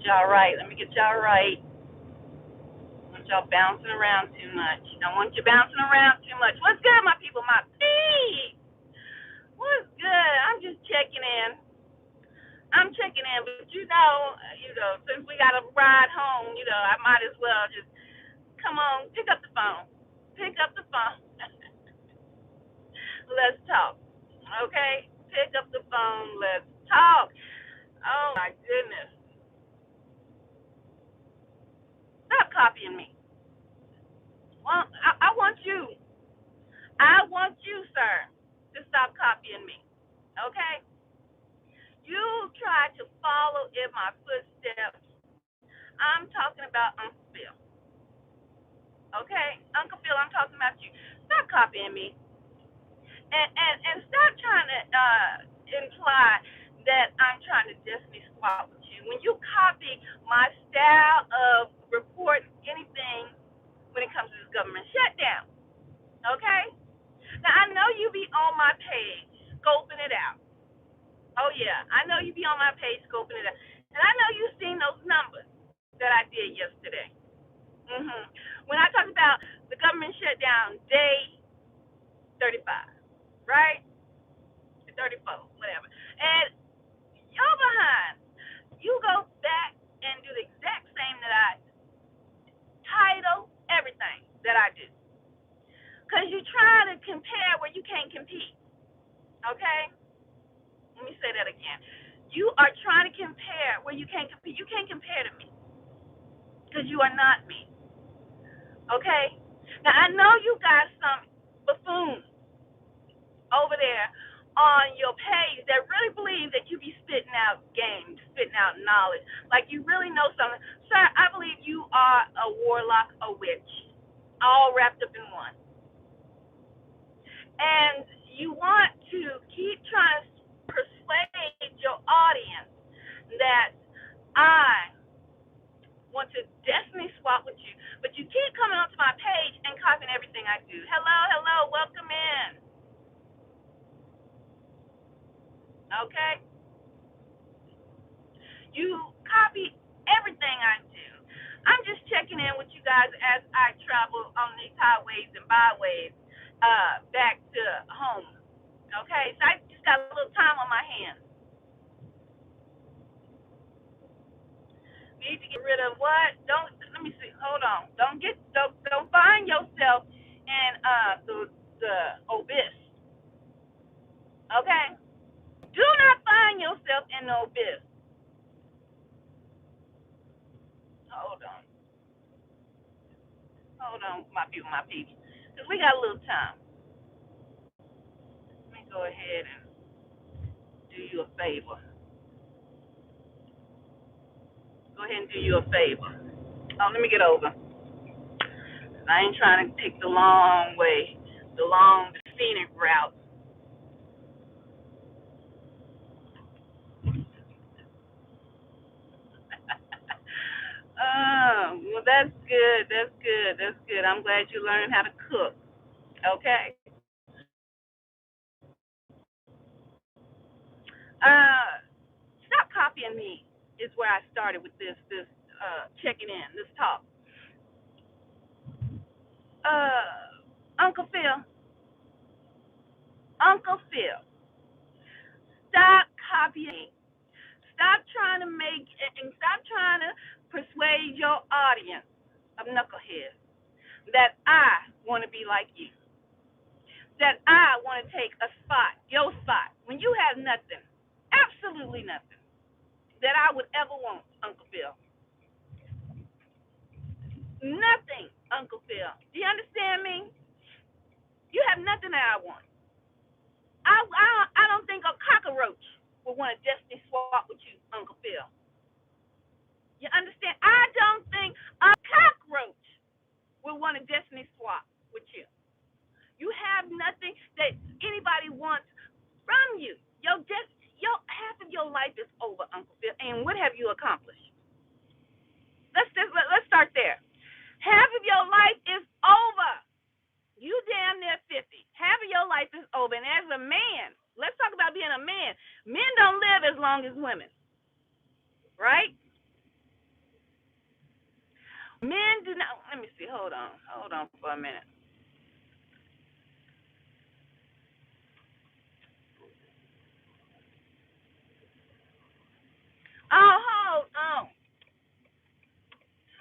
y'all right. Let me get y'all right. I want y'all bouncing around too much. Don't want you bouncing around too much. What's good, my people? My peeps. What's good? I'm just checking in. I'm checking in, but since we got to ride home, I might as well just come on, pick up the phone. Pick up the phone. Let's talk. Okay? Pick up the phone. Let's talk. Oh my goodness. Stop copying me. Well, I want you, sir, to stop copying me. Okay? You try to follow in my footsteps. I'm talking about Uncle Phil. Okay? Uncle Phil, I'm talking about you. Stop copying me. And stop trying to imply that I'm trying to destiny swap with you. When you copy my style of reporting anything when it comes to this government shutdown, okay? Now I know you be on my page scoping it out. Oh yeah, I know you be on my page scoping it out, and I know you seen those numbers that I did yesterday. When I talked about the government shutdown day 35, right? 34, whatever. And you're behind. You go back and do the exact same that I title everything that I do. Because you try to compare where you can't compete. Okay? Let me say that again. You are trying to compare where you can't compete. You can't compare to me. Because you are not me. Okay? Now, I know you got some buffoons over there on your page that really believe that you be spitting out games, spitting out knowledge, like you really know something. Sir, I believe you are a warlock, a witch, all wrapped up in one. And you want to keep trying to persuade your audience that I want to definitely swap with you, but you keep coming onto my page and copying everything I do. Hello, hello, welcome in. Okay? You copy everything I do. I'm just checking in with you guys as I travel on these highways and byways back to home. Okay, so I just got a little time on my hands. Need to get rid of what? Don't let me see. Hold on. Don't find yourself in the abyss. Okay? Do not find yourself in the abyss. Hold on. Hold on, my people, my people. Because we got a little time. Let me go ahead and do you a favor. Go ahead and do you a favor. Oh, let me get over. I ain't trying to take the long way, the long, scenic route. Well, that's good. That's good. That's good. I'm glad you learned how to cook. Okay. Uh, Stop copying me. Is where I started with this checking in, this talk. Uncle Phil, Uncle Phil, stop copying. Stop trying to make and stop trying to persuade your audience of knuckleheads that I want to be like you, that I want to take a spot, your spot, when you have nothing, absolutely nothing that I would ever want, Uncle Phil. Nothing, Uncle Phil. Do you understand me? You have nothing that I want. I don't think a cockroach would want to destiny swap with you, Uncle Phil. You understand? I don't think a cockroach would want to destiny swap with you. You have nothing that anybody wants from you. Your half of your life is over, Uncle Phil. And what have you accomplished? Let's start there. Half of your life is over. You damn near 50. Half of your life is over. And as a man, let's talk about being a man. Men don't live as long as women, right? Men do not. Let me see. Hold on for a minute. Oh,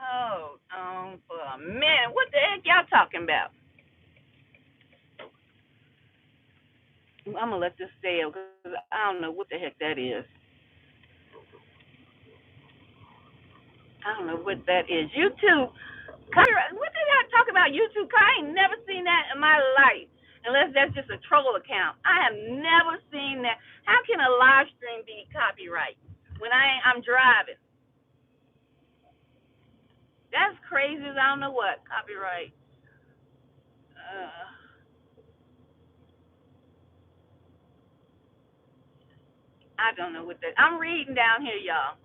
hold on for a minute. What the heck y'all talking about? I'm gonna let this stay because I don't know what the heck that is. I don't know what that is. YouTube. What did I talk about YouTube? I ain't never seen that in my life, unless that's just a troll account. I have never seen that. How can a live stream be copyright when I'm driving? That's crazy as I don't know what copyright. Uh, I don't know what that. I'm reading down here, y'all.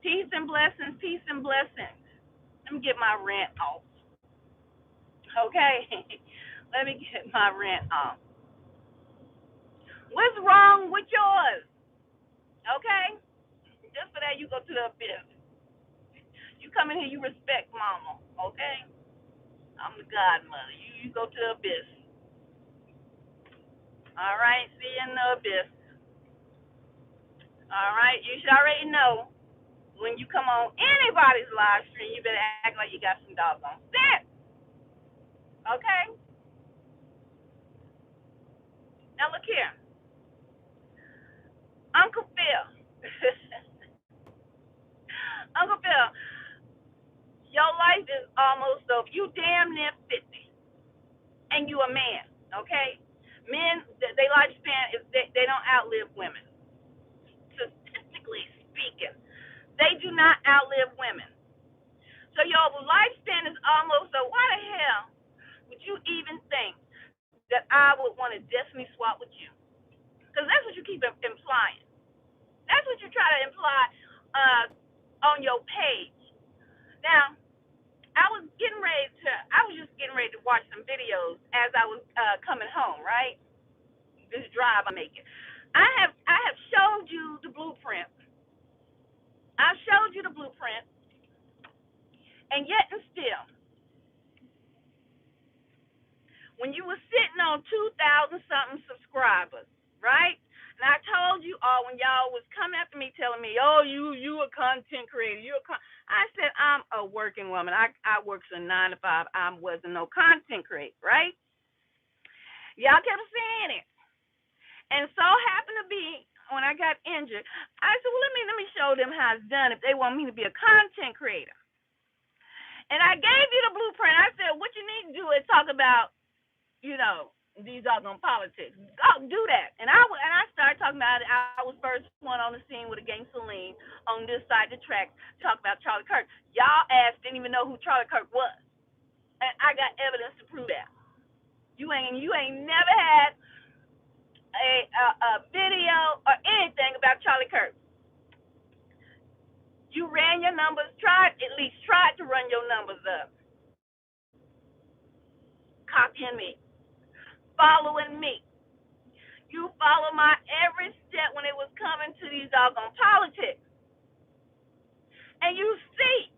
Peace and blessings. Peace and blessings. Let me get my rant off. Okay. Let me get my rant off. What's wrong with yours? Okay. Just for that, you go to the abyss. You come in here, you respect mama. Okay. I'm the godmother. You go to the abyss. All right. See you in the abyss. All right. You should already know when you come on anybody's live stream, you better act like you got some doggone sense. Okay? Now look here. Uncle Phil. Uncle Phil, your life is almost over. You damn near 50. And you a man. Okay? Men, their lifespan is they don't outlive women. Statistically speaking, they do not outlive women. So your lifespan is almost over. Why the hell would you even think that I would want to destiny swap with you? Because that's what you keep implying. That's what you try to imply uh, on your page. Now, I was just getting ready to watch some videos as I was coming home, right? This drive I'm making. I have showed you the blueprint. I've showed you the blueprint, and yet and still, when you were sitting on 2,000 something subscribers, right? And I told you all when y'all was coming after me telling me, "Oh, you a content creator. I said I'm a working woman. I worked from 9 to 5. I wasn't no content creator, right? Y'all kept saying it, and so happened to be when I got injured. I said, well, let me show them how it's done if they want me to be a content creator. And I gave you the blueprint. I said, what you need to do is talk about, these doggone politics. Go do that. And I started talking about it. I was first one on the scene with a gangster lean on this side of the track, talk about Charlie Kirk. Y'all ass didn't even know who Charlie Kirk was. And I got evidence to prove that. You ain't never had a video or anything about Charlie Kirk. You ran your numbers, tried to run your numbers up. Copying me, following me. You follow my every step when it was coming to these doggone politics. And you see,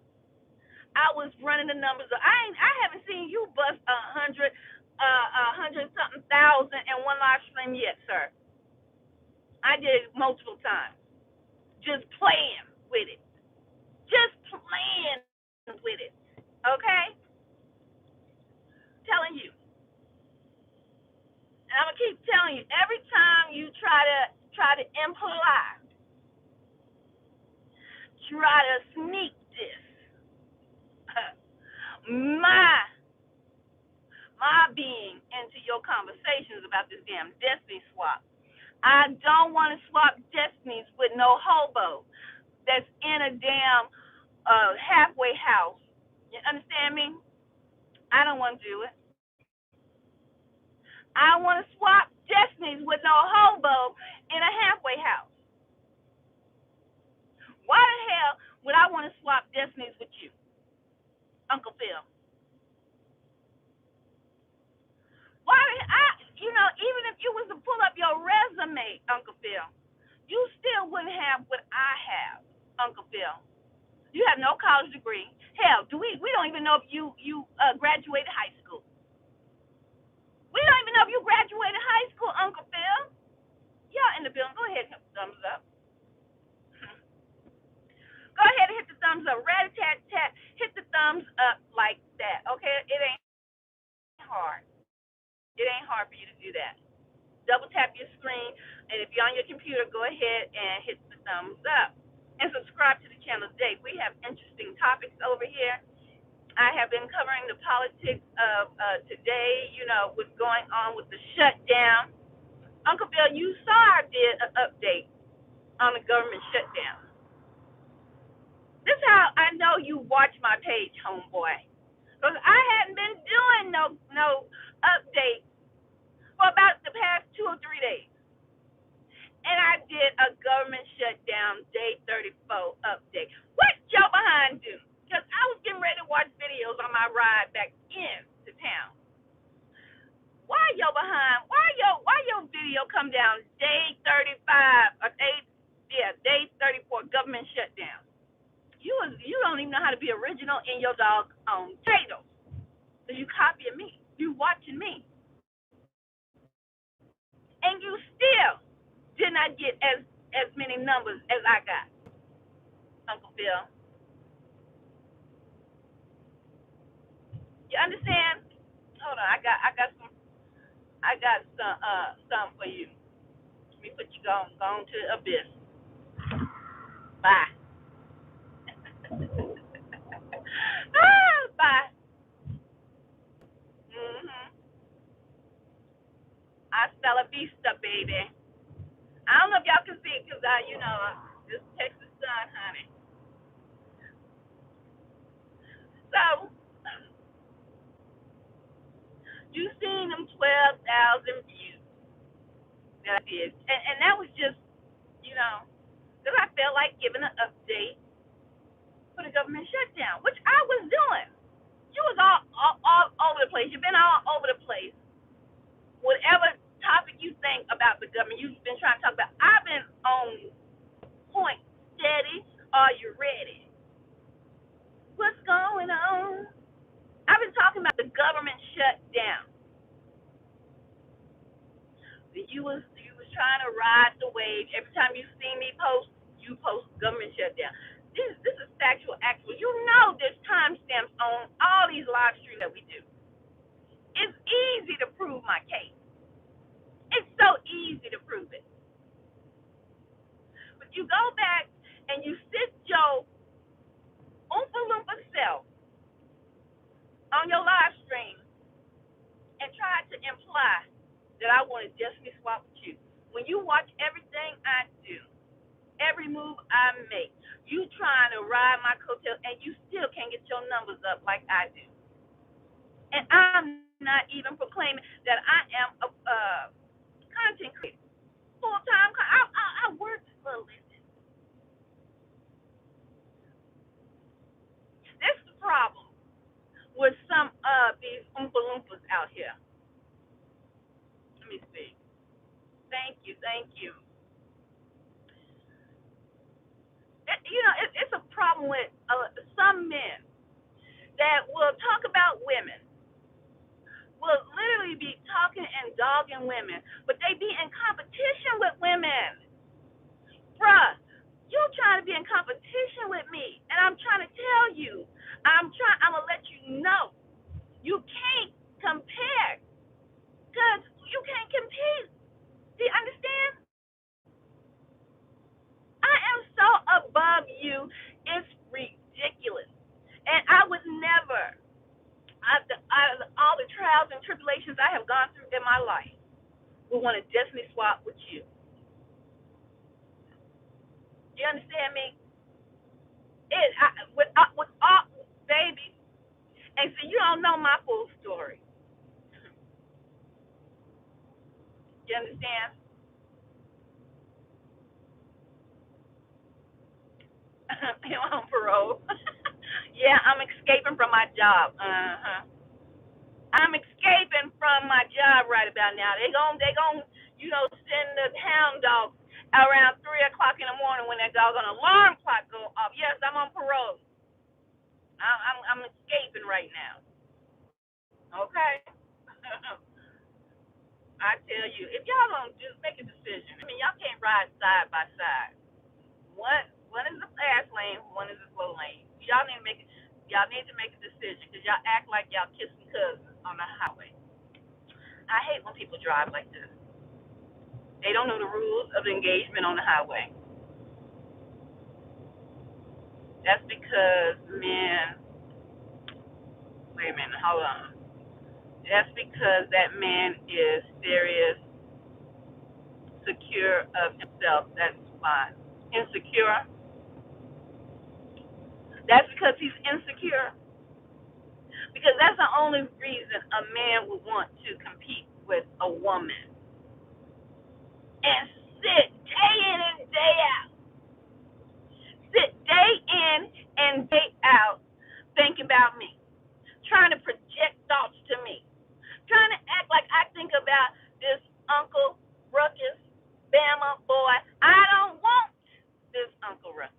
I was running the numbers up. I haven't seen you bust 100 something thousand in one live stream yet, sir. I did it multiple times. Just playing with it. Just playing with it. Okay? Telling you. And I'm gonna keep telling you, every time you try to imply, try to sneak this, my being into your conversations about this damn destiny swap. I don't want to swap destinies with no hobo that's in a damn halfway house. You understand me? I don't want to do it. I want to swap destinies with no hobo in a halfway house. Why the hell would I want to swap destinies with you, Uncle Phil? Why? Even if you was to pull up your resume, Uncle Phil, you still wouldn't have what I have, Uncle Phil. You have no college degree. Hell, we don't even know if you graduated high school. We don't even know if you graduated high school, Uncle Phil. Y'all in the building, go ahead and hit the thumbs up. Go ahead and hit the thumbs up. Rat tat tat. Hit the thumbs up like that. Okay? It ain't hard. It ain't hard for you to do that. Double tap your screen, and if you're on your computer, go ahead and hit the thumbs up. And subscribe to the channel today. We have interesting topics over here. I have been covering the politics of today, what's going on with the shutdown. Uncle Bill, you saw I did an update on the government shutdown. This is how I know you watch my page, homeboy. Because I hadn't been doing no update for about the past 2 or 3 days. And I did a government shutdown day 34 update. What Joe behind do? Because I was getting ready to watch videos on my ride back into town. Why your behind? Why your video come down day 35 or day 34 government shutdown? You don't even know how to be original in your dog titles. So you copying me. You watching me. And you still did not get as many numbers as I got, Uncle Phil. You understand? Hold on, I got some for you. Let me put you gone to the abyss. Bye. Bye. Hasta la vista, baby. I don't know if y'all can see it because this Texas sun, honey. So, you seen them 12,000 views that I did. And that was just, because I felt like giving an update for the government shutdown, which I was doing. You was all over the place. You've been all over the place. Whatever topic you think about the government, you've been trying to talk about. I've been on point, steady. Are you ready? What's going on? I've been talking about the government shutdown. You was trying to ride the wave. Every time you see me post, you post government shutdown. This is factual, actual. You know there's timestamps on all these live streams that we do. It's easy to prove my case. It's so easy to prove it. But you go back and you sit your Oompa Loompa self on your live stream and try to imply that I want to destiny swap with you. When you watch everything I do, every move I make, you trying to ride my coattail and you still can't get your numbers up like I do. And I'm not even proclaiming that I am a content creator. Full-time. I work for a living. This is the problem with some of these Oompa Loompas out here. Let me see. Thank you. It's a problem with some men that will talk about women, will literally be talking and dogging women, but they be in competition with women. Bruh, you trying to be in competition with me, and I'm trying to tell you, I'm gonna let you know, you can't compare, because you can't compete. Do you understand? I am so above you, it's ridiculous. And I would never, out of all the trials and tribulations I have gone through in my life, would want to destiny swap with you. Do you understand me? With all, baby. And so you don't know my full story. You understand? I'm on parole. Yeah, I'm escaping from my job. I'm escaping from my job right about now. They gon' send the hound dog around 3 o'clock in the morning when that doggone alarm clock go off. Yes, I'm on parole. I'm escaping right now. Okay. I tell you, if y'all don't just make a decision, I mean, y'all can't ride side by side. One is the fast lane, one is the slow lane. Y'all need to make a decision because y'all act like y'all kissing cousins on the highway. I hate when people drive like this. They don't know the rules of engagement on the highway. That's because men. Wait a minute, hold on. That's because that man is serious, secure of himself. That's why. Insecure. That's because he's insecure. Because that's the only reason a man would want to compete with a woman and sit day in and day out, sit day in and day out, thinking about me, trying to project thoughts to me, trying to act like I think about this Uncle Ruckus, Bama boy. I don't want this Uncle Ruckus.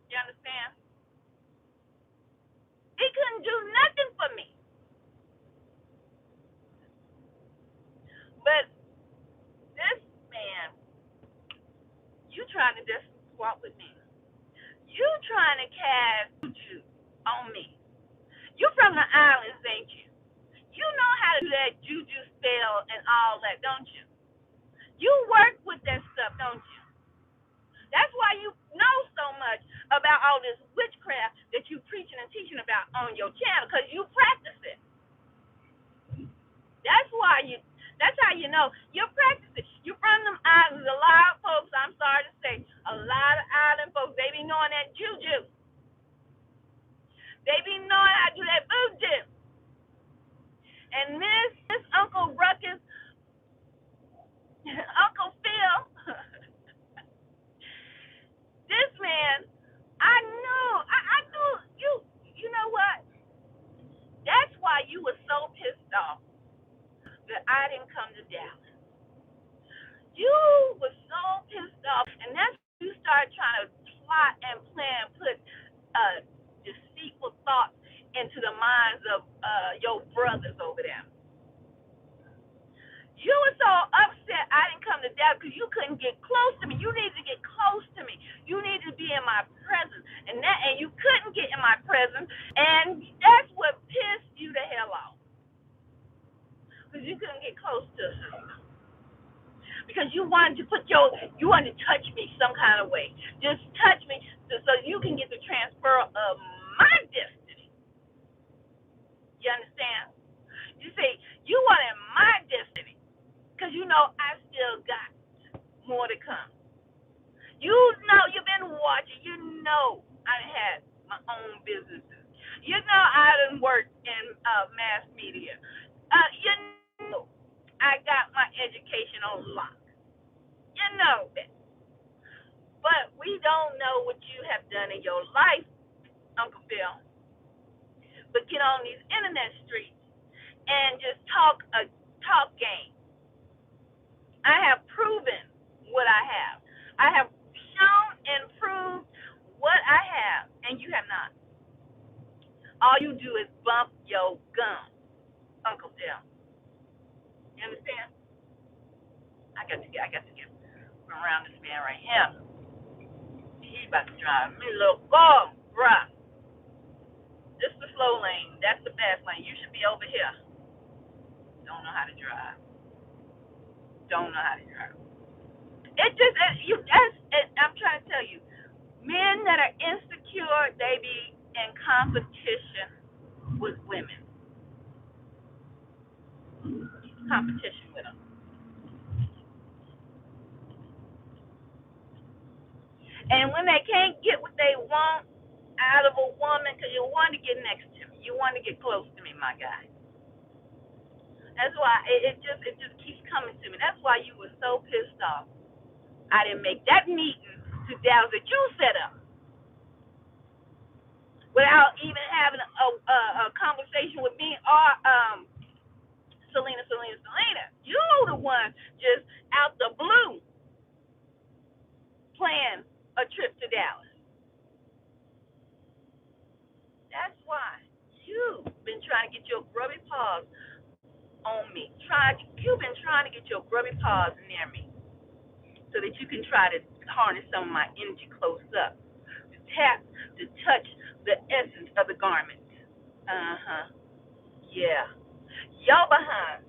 You understand? He couldn't do nothing for me. But this man, you trying to just swap with me. You trying to cast juju on me. You from the islands, ain't you? You know how to do that juju spell and all that, don't you? You work with that stuff, don't you? That's why you know so much about all this witchcraft that you preaching and teaching about on your channel, because you practice it. That's why you. That's how you know you practice it. You from them islands. A lot of folks, I'm sorry to say, a lot of island folks, they be knowing that juju. They be knowing how to do that voodoo. And this Uncle Ruckus, Uncle Phil, this man, I knew you. You know what? That's why you were so pissed off that I didn't come to Dallas. You were so pissed off, and that's when you started trying to plot and plan, put deceitful thoughts into the minds of your brothers over there. You were so upset I didn't come to Dallas because you couldn't get close to me. You needed to get close to me. You needed to be in my presence, and you couldn't get in my presence, and that's what pissed you the hell off because you couldn't get close to her. Because you wanted to you wanted to touch me some kind of way. Just touch me so you can get the transfer of my destiny. You understand? You say you wanted my destiny because you know I still got more to come. You know you've been watching. You know I had my own businesses. You know I done worked in mass media. You know I got my education on lock. You know that. But we don't know what you have done in your life, Uncle Phil. But get on these internet streets and just talk game. I have proven what I have. I have shown and proved what I have, and you have not. All you do is bump your gum, Uncle Phil. You understand? I got to get around this man right here. He about to drive me a little ball, bruh. This is the slow lane. That's the fast lane. You should be over here. Don't know how to drive. Don't know how to drive. I'm trying to tell you, men that are insecure, they be in competition with women. Competition with them. And when they can't get what they want out of a woman, because you want to get next to me, you want to get close to me, my guy. That's why it just keeps coming to me. That's why you were so pissed off. I didn't make that meeting to Dallas that you set up without even having a conversation with me or Selena. You the one just out the blue plan a trip to Dallas. That's trying to get your grubby paws on me. You've been trying to get your grubby paws near me so that you can try to harness some of my energy close up, to tap, to touch the essence of the garment. Uh-huh. Yeah. Your behind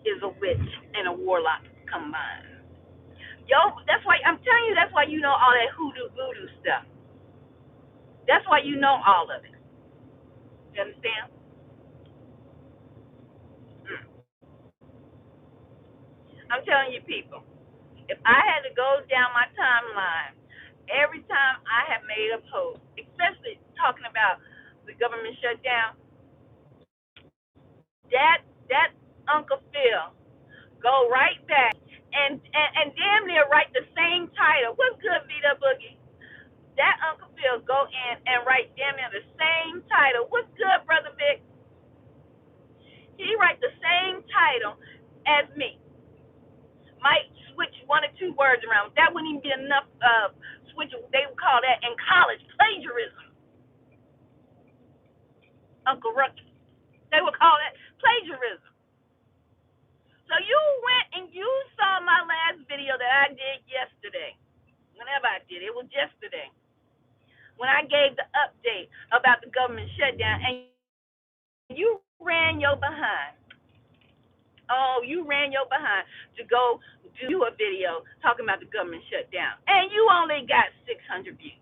is a witch and a warlock combined. Yo, that's why I'm telling you. That's why you know all that hoodoo voodoo stuff. That's why you know all of it. You understand? Mm. I'm telling you, people. If I had to go down my timeline, every time I have made a post, especially talking about the government shutdown, that Uncle Phil go right back and damn near write the same title. What's good, Vita Boogie? That Uncle Phil go in and write damn near the same title. What's good, Brother Vic? He write the same title as me. Might switch one or two words around. That wouldn't even be enough. Switch. They would call that in college plagiarism. Uncle Rucky. They would call that plagiarism. So you went and you saw my last video that I did yesterday. Whenever I did it was yesterday. When I gave the update about the government shutdown, and you ran your behind. Oh, you ran your behind to go do a video talking about the government shutdown, and you only got 600 views.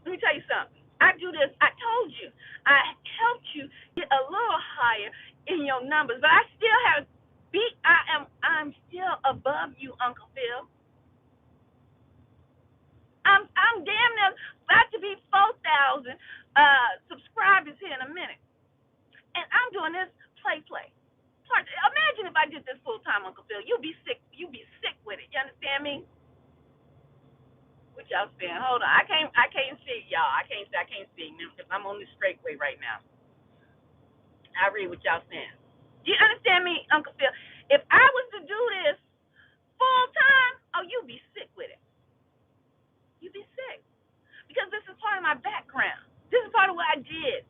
Let me tell you something. I do this. I told you. I helped you get a little higher in your numbers, but I still have beat. I'm still above you, Uncle Phil. I'm damn near about to be 4,000 subscribers here in a minute, and I'm doing this play. Imagine if I did this full time, Uncle Phil. You'd be sick. You'd be sick with it. You understand me? What y'all saying? Hold on. I can't see y'all. I can't see because I'm on the straightway right now. I read what y'all saying. Do you understand me, Uncle Phil? If I was to do this full time, oh, you'd be sick with it. You'd be sick because this is part of my background. This is part of what I did.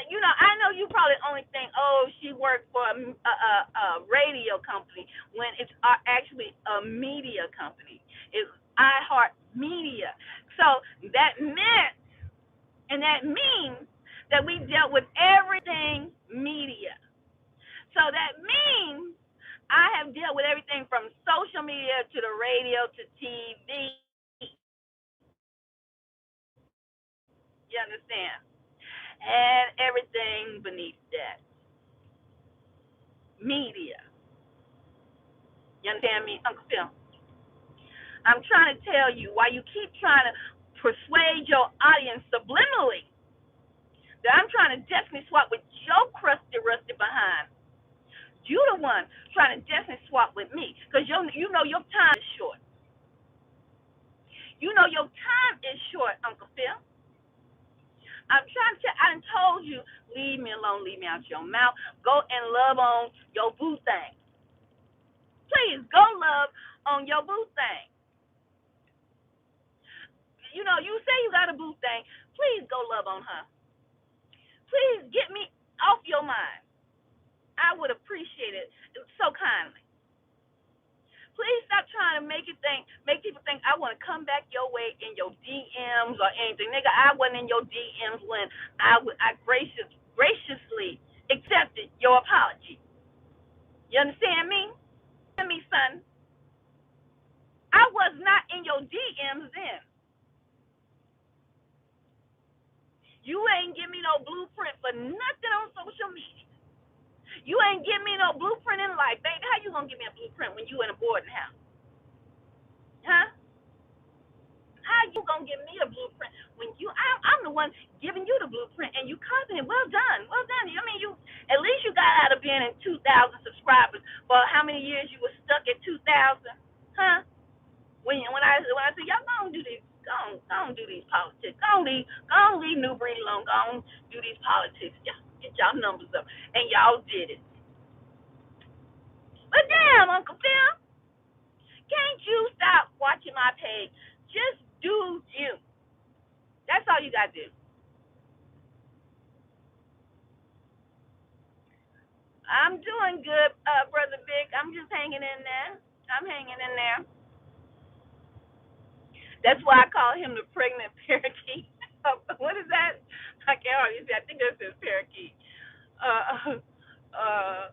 You know, I know you probably only think, oh, she worked for a radio company when it's actually a media company. It's iHeart Media. So that meant, and that means that we dealt with everything media. So that means I have dealt with everything from social media to the radio to TV. You understand? And everything beneath that. Media. You understand me, Uncle Phil? I'm trying to tell you why you keep trying to persuade your audience subliminally that I'm trying to destiny swap with your crusty, rusty behind. You the one trying to destiny swap with me because you know your time is short. You know your time is short, Uncle Phil. I'm trying to. I done told you, leave me alone, leave me out your mouth. Go and love on your boo thing. Please go love on your boo thing. You know, you say you got a boo thing. Please go love on her. Please get me off your mind. I would appreciate it so kindly. Please stop trying to make people think I want to come back your way in your DMs or anything. Nigga, I wasn't in your DMs when I graciously accepted your apology. You understand me? Understand me, son? I was not in your DMs then. You ain't give me no blueprint for nothing on social media. You ain't give me no blueprint in life, baby. How you gonna give me a blueprint when you in a boarding house? Huh? How you gonna give me a blueprint when I'm the one giving you the blueprint and you confident? Well done, well done. I mean, you at least you got out of being in 2,000 subscribers. For how many years you were stuck at 2,000? Huh? When I said y'all gonna do this, go do these politics. Go leave New Breed alone. Go do these politics. Y'all get y'all numbers up, and y'all did it. But damn, Uncle Phil, can't you stop watching my page? Just do you. That's all you gotta do. I'm doing good, Brother Big. I'm just hanging in there. I'm hanging in there. That's why I call him the pregnant parakeet. What is that? I can't always say. I think that's his parakeet. Uh,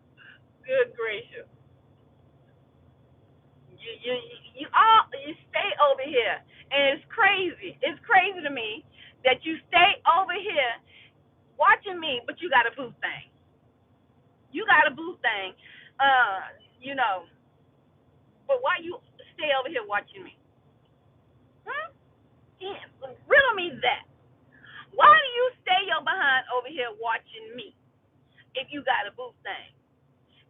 good gracious. You stay over here, and it's crazy. It's crazy to me that you stay over here watching me, but you got a boo thing. You got a boo thing. Uh, you know, but why you stay over here watching me? Hmm? Yeah, riddle me that. Why do you stay your behind over here watching me if you got a boo thing?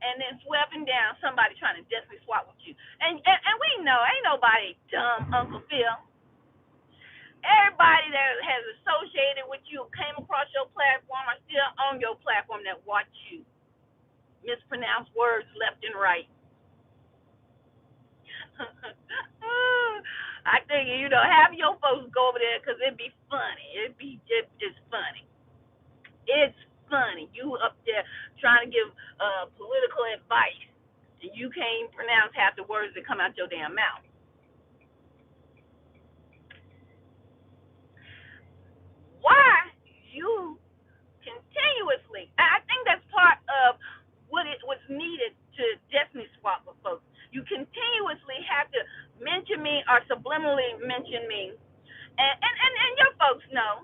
And then sweeping down somebody trying to destiny swap with you. And we know ain't nobody dumb, Uncle Phil. Everybody that has associated with you, came across your platform, are still on your platform that watch you mispronounce words left and right. I think have your folks go over there because it'd be funny. It's funny. It's funny. You up there trying to give political advice, and you can't pronounce half the words that come out your damn mouth. Why you continuously? I think that's part of what it was needed to definitely swap with folks. You continuously have to mention me or subliminally mention me, and your folks know.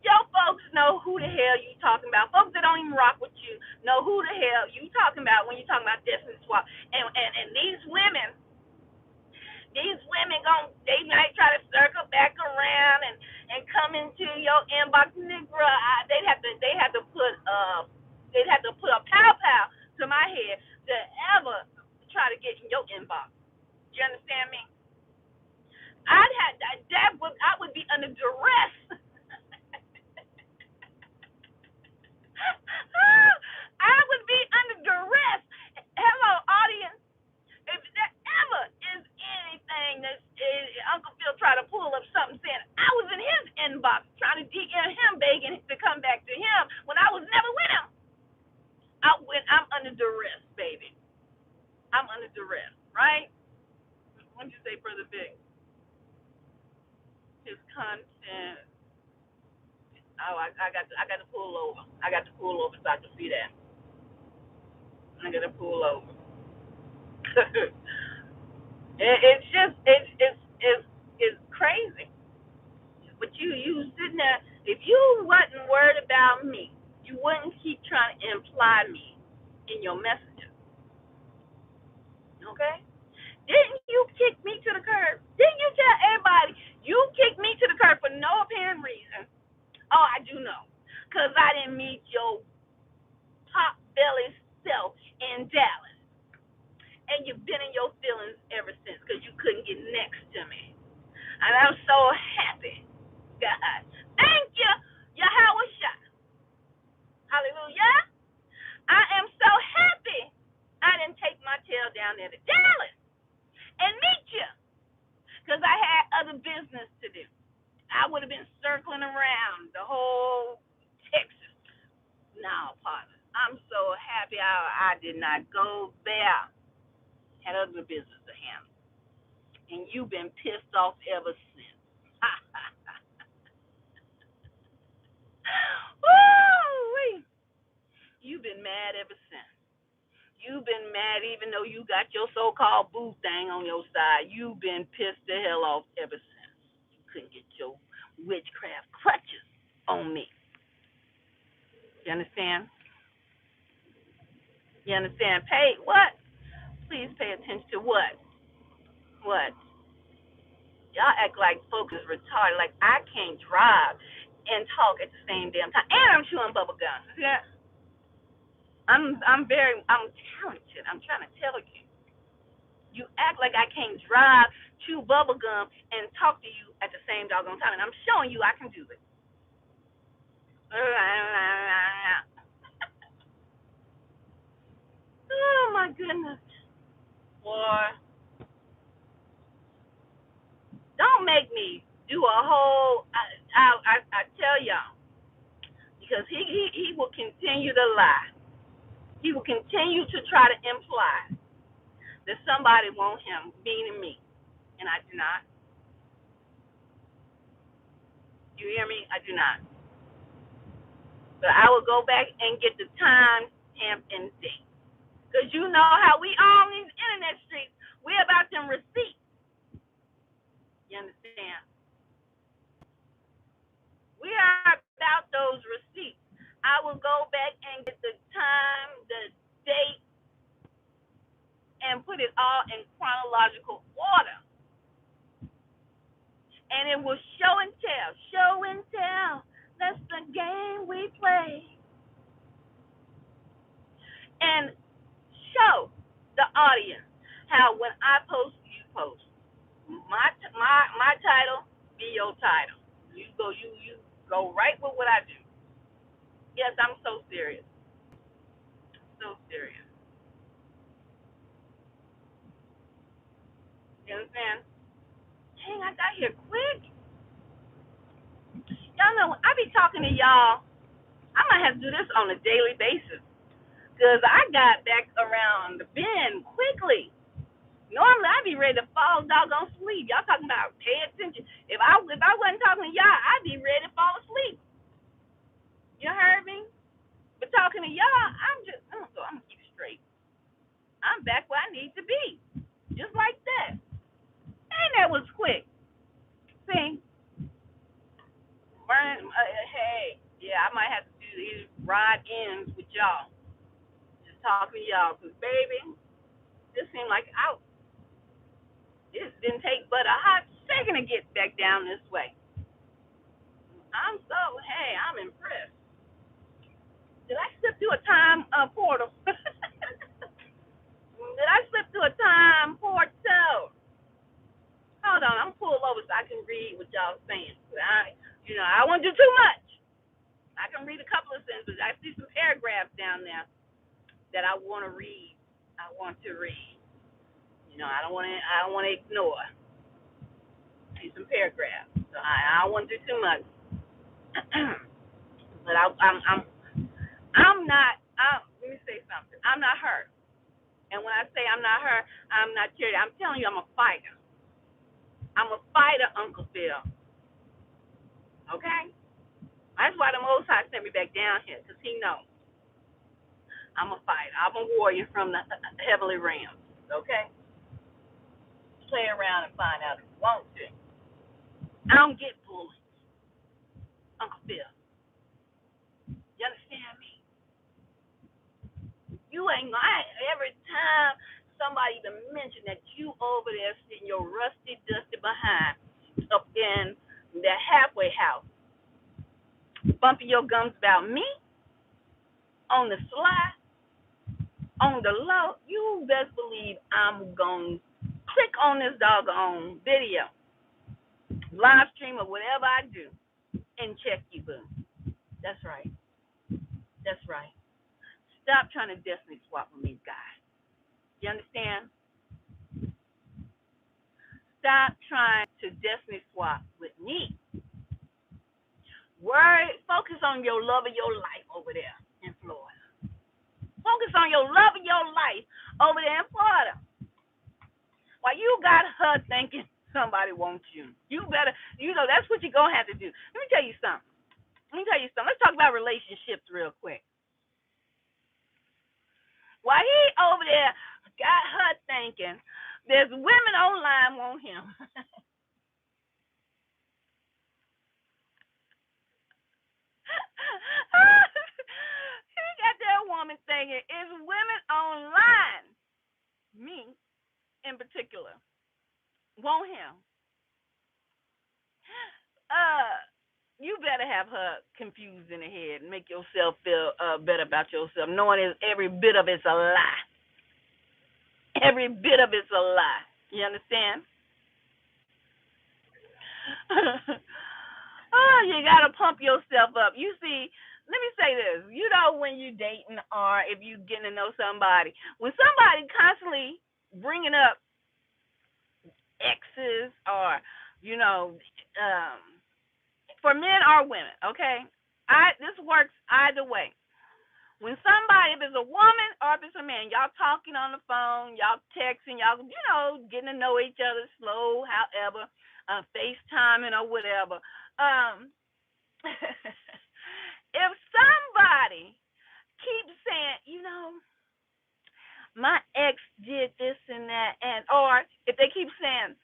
Your folks know who the hell you talking about. Folks that don't even rock with you know who the hell you talking about when you talking about destiny swap. And these women they might try to circle back around and come into your inbox, nigga. They'd have to put a pow to my head to ever try to get in your inbox. You understand me? I would be under duress. I would be under duress. Hello, audience. If there ever is anything that Uncle Phil tried to pull up something saying I was in his inbox trying to DM him begging to come back to him when I was never with him, I'm under duress, baby. I'm under duress, right? What did you say, Brother Big? His content. Oh, I got to pull over. I got to pull over so I can see that. I got to pull over. It's just it's crazy. But you sitting there. If you wasn't worried about me, you wouldn't keep trying to imply me in your messages. Okay? Didn't you kick me to the curb? Didn't you tell everybody you kicked me to the curb for no apparent reason? Oh, I do know, cause I didn't meet your top belly self in Dallas, and you've been in your feelings ever since, cause you couldn't get next to me. And I'm so happy. God. Thank you, Yahweh Shah. Hallelujah. I am so happy I didn't take my tail down there to Dallas and meet you because I had other business to do. I would have been circling around the whole Texas. Now, partner, I'm so happy I did not go there. Had other business to handle. And you've been pissed off ever since. Woo! You've been mad ever since. You've been mad even though you got your so-called boo thing on your side. You've been pissed the hell off ever since. You couldn't get your witchcraft clutches on me. You understand? You understand? Pay what? Please pay attention to what? What? Y'all act like folks is retarded. Like I can't drive and talk at the same damn time. And I'm chewing bubble gum. Yeah. I'm talented. I'm trying to tell you. You act like I can't drive, chew bubble gum, and talk to you at the same doggone time. And I'm showing you I can do it. Oh my goodness. Boy, don't make me do a whole. I tell y'all because he will continue to lie. He will continue to try to imply that somebody wants him, meaning me, and I do not. You hear me? I do not. But I will go back and get the time, stamp, and date. Because you know how we on these internet streets, we about them receipts. You understand? We are about those receipts. I will go back and get the time, the date, and put it all in chronological order. And it will show and tell. Show and tell. That's the game we play. And show the audience how when I post, you post. My title be your title. You go right with what I do. Yes, I'm so serious. So serious. You understand? Dang, I got here quick. Y'all know I be talking to y'all. I might have to do this on a daily basis because I got back around the bend quickly. Normally I'd be ready to fall doggone sleep. Y'all talking about pay attention. If I wasn't talking to y'all, I'd be ready to fall asleep. You heard me? But talking to y'all, I'm gonna keep it straight. I'm back where I need to be. Just like that. And that was quick. See? Hey, yeah, I might have to do these ride ins with y'all. Just talking to y'all. Because, baby, this seemed like out. It didn't take but a hot second to get back down this way. I'm impressed. Did I slip through a time portal? Did I slip through a time portal? Hold on, I'm pulled over so I can read what y'all saying. I won't do too much. I can read a couple of sentences. I see some paragraphs down there that I want to read. I want to read. I don't want to. I don't want to ignore. I see some paragraphs. So I don't want to do too much. But I'm not. Let me say something. I'm not her. And when I say I'm not her, I'm not charity. I'm telling you, I'm a fighter. I'm a fighter, Uncle Phil. Okay? That's why the Most High sent me back down here, because he knows I'm a fighter. I'm a warrior from the heavenly realms. Okay? Play around and find out if you want to. I don't get bullied, Uncle Phil. You understand me? You ain't every time somebody even mention that you over there sitting your rusty, dusty behind up in the halfway house, bumping your gums about me on the sly, on the low, you best believe I'm going to click on this doggone video, live stream or whatever I do, and check you, boo. That's right. That's right. Stop trying to destiny swap with me, guys. You understand? Stop trying to destiny swap with me. Focus on your love of your life over there in Florida. Focus on your love of your life over there in Florida. While you got her thinking somebody wants you. You better, that's what you're going to have to do. Let me tell you something. Let's talk about relationships real quick. While he over there got her thinking, there's women online want him. He got that woman thinking, it's women online, me in particular, want him. You better have her confused in the head and make yourself feel better about yourself, knowing every bit of it's a lie. Every bit of it's a lie. You understand? Oh, you gotta pump yourself up. You see, let me say this. When you're dating or if you're getting to know somebody, when somebody constantly bringing up exes or, for men or women, okay? This works either way. When somebody, if it's a woman or if it's a man, y'all talking on the phone, y'all texting, y'all, getting to know each other slow, however, FaceTiming or whatever. Um, if somebody keeps saying, my ex did this and that, and or if they keep saying,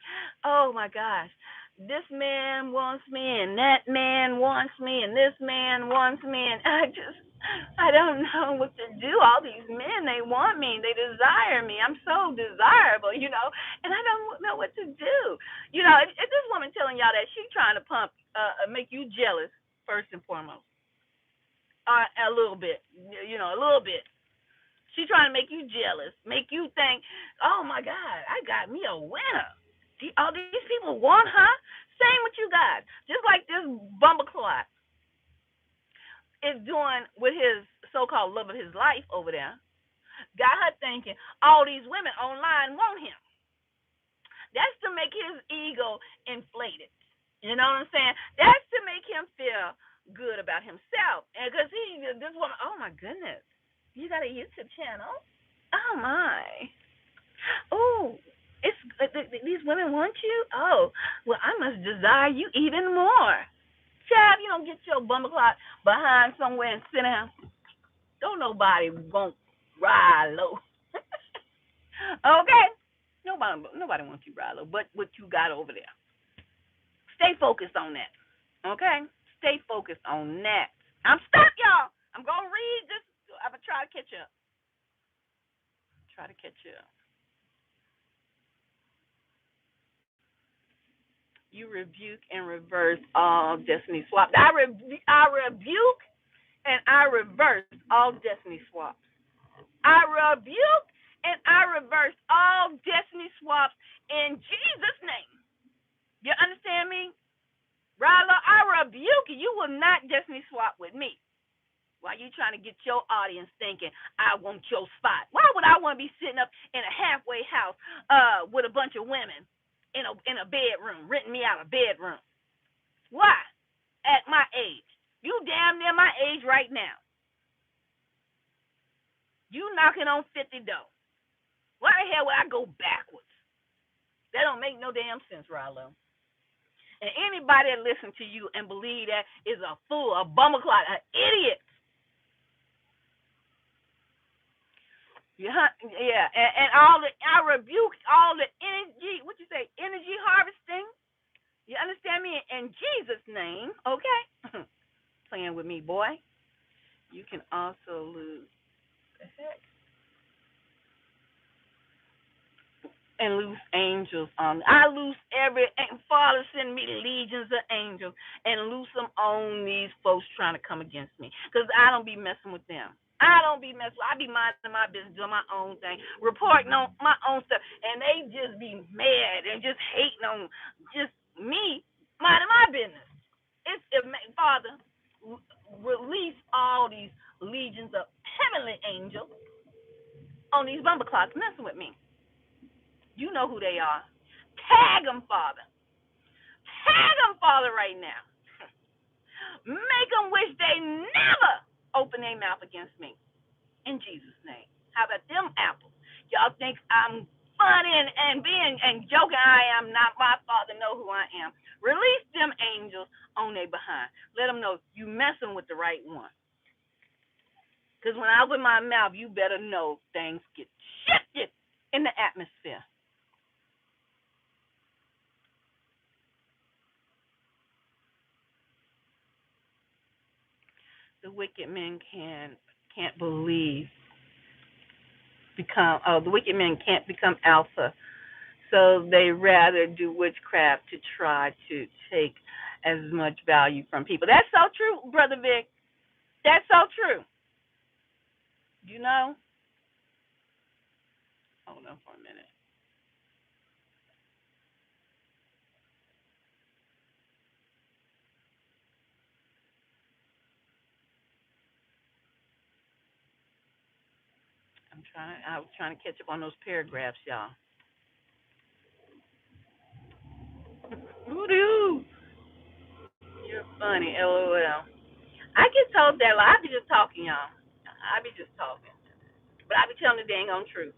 oh my gosh, this man wants me and that man wants me and this man wants me, and I don't know what to do. All these men, they want me, they desire me. I'm so desirable, and I don't know what to do. It's this woman telling y'all that she's trying to make you jealous first and foremost, a little bit, a little bit. She's trying to make you jealous, make you think, oh my God, I got me a winner. All these people want her. Same with you guys. Just like this bumbleclot is doing with his so-called love of his life over there. Got her thinking all these women online want him. That's to make his ego inflated. You know what I'm saying? That's to make him feel good about himself. And because this woman, oh my goodness, you got a YouTube channel? Oh my. Oh, these women want you? Oh, well, I must desire you even more. Child, you don't get your bumbleclot behind somewhere and sit down. Don't nobody want ride low. Okay? Nobody wants you ride low, but what you got over there. Stay focused on that. Okay? Stay focused on that. I'm stuck, y'all. I'm going to read this. I'm going to try to catch up. Try to catch up. You rebuke and reverse all destiny swaps. I rebuke and I reverse all destiny swaps. I rebuke and I reverse all destiny swaps in Jesus' name. You understand me? Rilo, I rebuke you. You will not destiny swap with me. Why you trying to get your audience thinking I want your spot? Why would I want to be sitting up in a halfway house with a bunch of women in a bedroom, renting me out a bedroom? Why? At my age. You damn near my age right now. You knocking on 50 though. Why the hell would I go backwards? That don't make no damn sense, Rilo. And anybody that listen to you and believe that is a fool, a bumbleclot, an idiot. Yeah, and I rebuke all the energy. What you say? Energy harvesting. You understand me? In Jesus' name, okay? Playing with me, boy. You can also lose. The heck? And loose angels on. I loose Father send me legions of angels and loose them on these folks trying to come against me. Because I don't be messing with them. I don't be messing. I be minding my business, doing my own thing, reporting on my own stuff, and they just be mad and just hating on just me minding my business. Father, release all these legions of heavenly angels on these bumbleclots messing with me. You know who they are. Tag them, Father. Tag them, Father, right now. Make them wish they never open their mouth against me. In Jesus' name. How about them apples? Y'all think I'm funny and being and joking? I am not. My Father know who I am. Release them angels on their behind. Let them know you messing with the right one. Because when I open my mouth, you better know things get shifted in the atmosphere. The wicked men can't believe become the wicked men can't become alpha, so they rather do witchcraft to try to take as much value from people. That's so true, Brother Vic. That's so true. You know? Hold on for a minute. I was trying to catch up on those paragraphs, y'all. Voodoo. You're funny, LOL. I get told that I be just talking, y'all. I be just talking, but I be telling the dang on truth.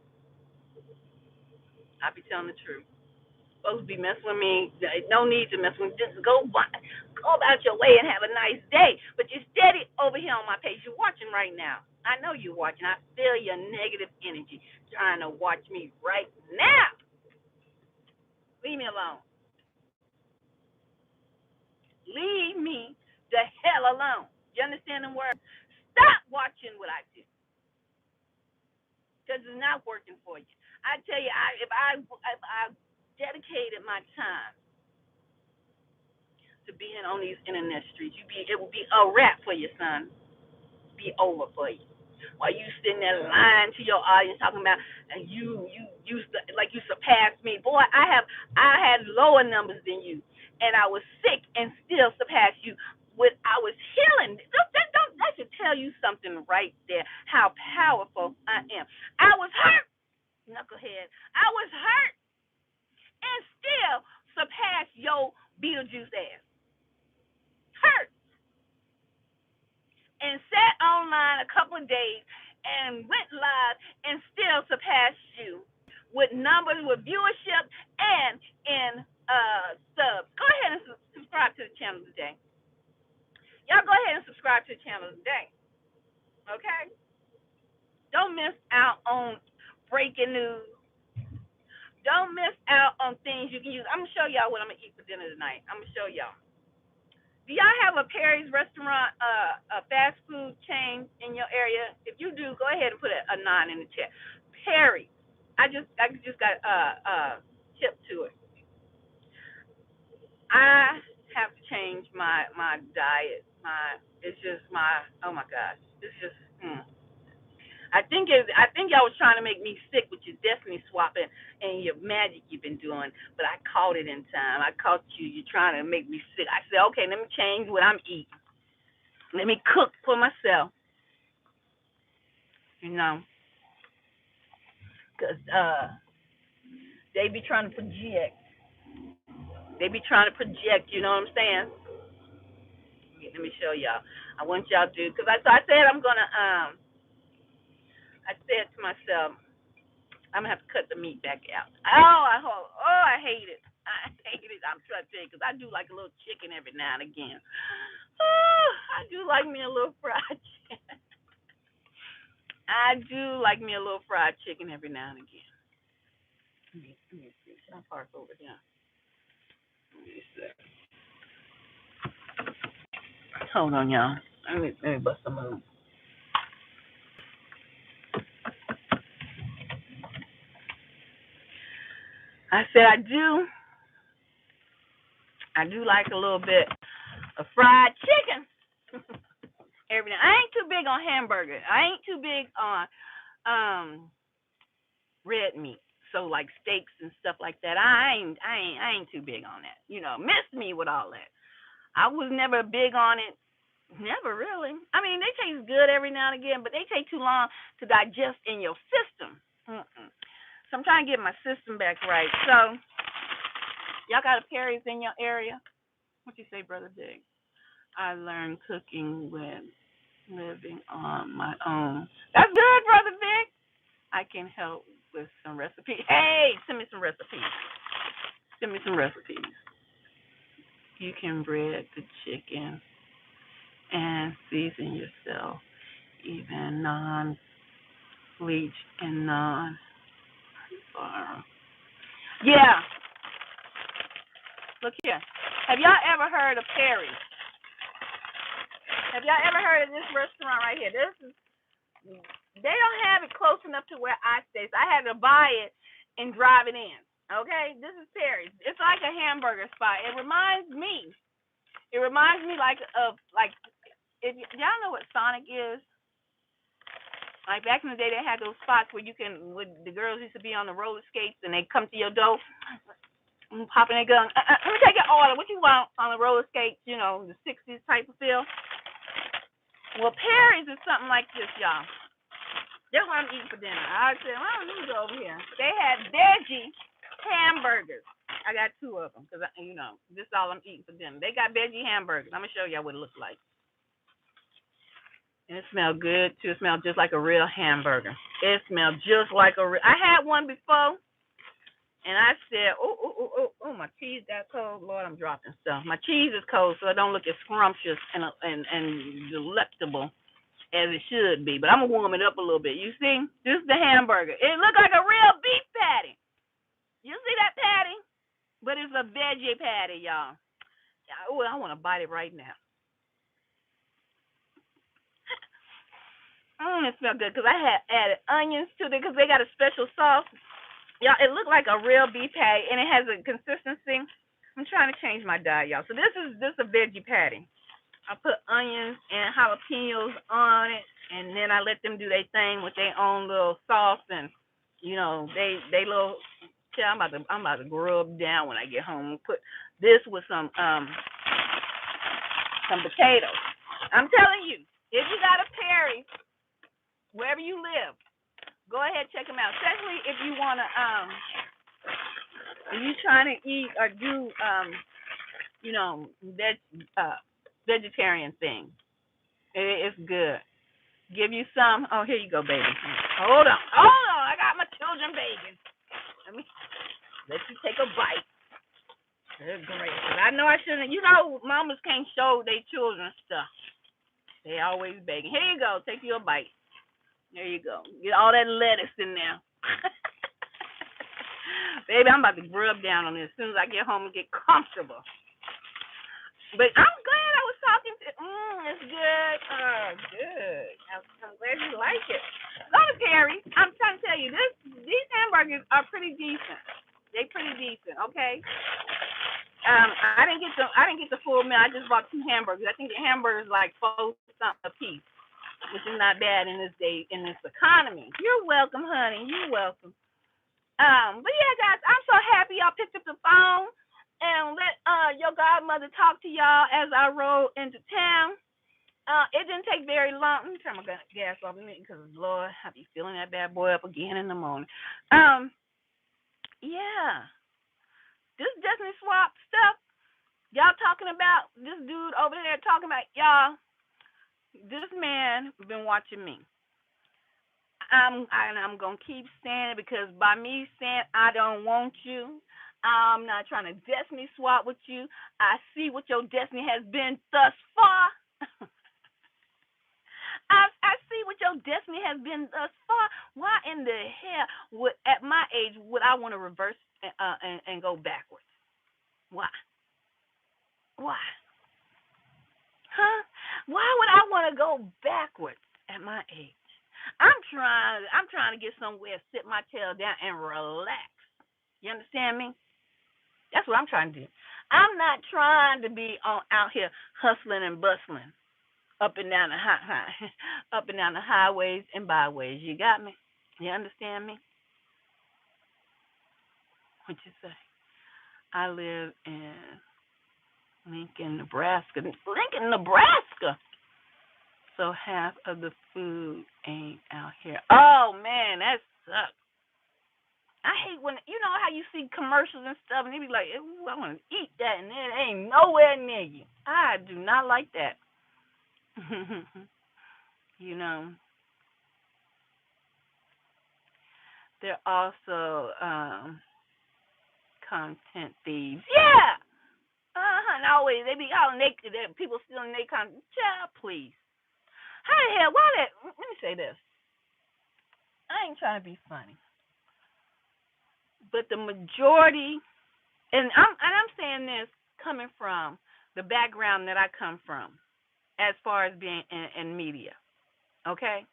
I be telling the truth. Folks be messing with me. No need to mess with me. Just go about your way and have a nice day. But you're steady over here on my page. You're watching right now. I know you're watching. I feel your negative energy trying to watch me right now. Leave me alone. Leave me the hell alone. You understand the word? Stop watching what I do because it's not working for you. I tell you, if I dedicated my time to being on these internet streets, it would be a wrap for you, son. Be over for you. While you sitting there lying to your audience talking about and you like you surpassed me. Boy, I had lower numbers than you, and I was sick and still surpassed you. I was healing. That should tell you something right there. How powerful I am. I was hurt, knucklehead. I was hurt and still surpassed your Beetlejuice ass. Hurt and sat online a couple of days and went live and still surpassed you with numbers, with viewership, and in subs. Go ahead and subscribe to the channel today. Y'all go ahead and subscribe to the channel today. Okay? Don't miss out on breaking news. Don't miss out on things you can use. I'm going to show y'all what I'm going to eat for dinner tonight. I'm going to show y'all. Do y'all have a Perry's restaurant, a fast food chain in your area? If you do, go ahead and put a 9 in the chat. Perry. I just got tip to it. I have to change my diet. It's just oh my gosh. It's just I think y'all was trying to make me sick with your destiny swapping and your magic you've been doing, but I caught it in time. I caught you. You're trying to make me sick. I said, okay, let me change what I'm eating. Let me cook for myself. You know, because they be trying to project. They be trying to project. You know what I'm saying? Let me show y'all. I want y'all to, because I said I'm gonna I said to myself, I'm gonna have to cut the meat back out. I hate it. I hate it. I'm trying to tell you because I do like a little chicken every now and again. Oh, I do like me a little fried chicken. I do like me a little fried chicken every now and again. Let me see. Should I park over there? Let me see. Hold on, y'all. Let me bust a move. I said I do like a little bit of fried chicken. Every now. I ain't too big on hamburger. I ain't too big on red meat. So like steaks and stuff like that. I ain't too big on that. You know, miss me with all that. I was never big on it. Never really. I mean, they taste good every now and again, but they take too long to digest in your system. So I'm trying to get my system back right. So y'all got a Perry's in your area? What you say, Brother Big? I learned cooking when living on my own. That's good, Brother Big. I can help with some recipes. Hey, send me some recipes. Send me some recipes. You can bread the chicken and season yourself, even non-bleach and non-farm. Yeah. Look here. Have y'all ever heard of Perry's? Have y'all ever heard of this restaurant right here? They don't have it close enough to where I stay, so I had to buy it and drive it in. Okay, this is Perry's. It's like a hamburger spot. It reminds me like if y'all know what Sonic is. Like back in the day, they had those spots where the girls used to be on the roller skates and they come to your door, popping their gun. Let me take your order. What you want on the roller skates? You know, the '60s type of feel. Well, Perry's is something like this, y'all. That's what I'm eating for dinner. I said, let me go over here. They had veggie hamburgers. I got 2 of them because, this is all I'm eating for dinner. They got veggie hamburgers. I'm going to show y'all what it looks like. And it smelled good too. It smelled just like a real hamburger. It smelled just like a real. I had one before, and I said, oh, my cheese got cold. Lord, I'm dropping stuff. My cheese is cold, so it don't look as scrumptious and delectable as it should be. But I'm gonna warm it up a little bit. You see, this is the hamburger. It looked like a real beef patty. You see that patty? But it's a veggie patty, y'all. Oh, I want to bite it right now. It smells good because I had added onions to it because they got a special sauce. Y'all, it looked like a real beef patty, and it has a consistency. I'm trying to change my diet, y'all. So this is a veggie patty. I put onions and jalapenos on it, and then I let them do their thing with their own little sauce, and they little. Yeah, I'm about to grub down when I get home. Put this with some potatoes. I'm telling you, if you got a Perry, wherever you live, go ahead, check them out. Especially if you wanna if you trying to eat or do vegetarian things. It's good. Give you some. Oh, here you go, baby. Hold on. I got my children begging. Let me let you take a bite. They're great. I know I shouldn't. Mamas can't show their children stuff. They always begging. Here you go. Take you a bite. There you go. Get all that lettuce in there. Baby, I'm about to rub down on this as soon as I get home and get comfortable. But I'm glad I was talking to. It's good. Good. I'm glad you like it. Go to Terry. I'm trying to tell you, these hamburgers are pretty decent. They pretty decent. Okay. I didn't get the full meal. I just bought 2 hamburgers. I think the hamburgers like $4 something a piece, which is not bad in this economy. You're welcome, honey. You're welcome. But yeah, guys, I'm so happy y'all picked up the phone and let your godmother talk to y'all as I rode into town. It didn't take very long. Let me turn my gas off a minute because, Lord, I be filling that bad boy up again in the morning. Yeah. This Destiny Swap stuff, y'all talking about, this dude over there talking about, y'all, this man been watching me. I'm going to keep saying it because by me saying I don't want you, I'm not trying to destiny swap with you. I see what your destiny has been thus far. I see what your destiny has been thus far. Why in the hell at my age would I want to reverse and go backwards? Why? Huh? Why would I want to go backwards at my age? I'm trying to get somewhere, sit my tail down, and relax. You understand me? That's what I'm trying to do. I'm not trying to be out here hustling and bustling up and down the highways and byways. You got me? You understand me? What you say? I live in Lincoln, Nebraska. So half of the food ain't out here. Oh man, that sucks. I hate when how you see commercials and stuff, and they be like, "Ooh, I want to eat that," and it ain't nowhere near you. I do not like that. They're also content thieves. Yeah. And always they be all naked. People stealing their content. Child, please. How the hell? Why that? Let me say this. I ain't trying to be funny, but the majority, and I'm saying this coming from the background that I come from, as far as being in media. Okay,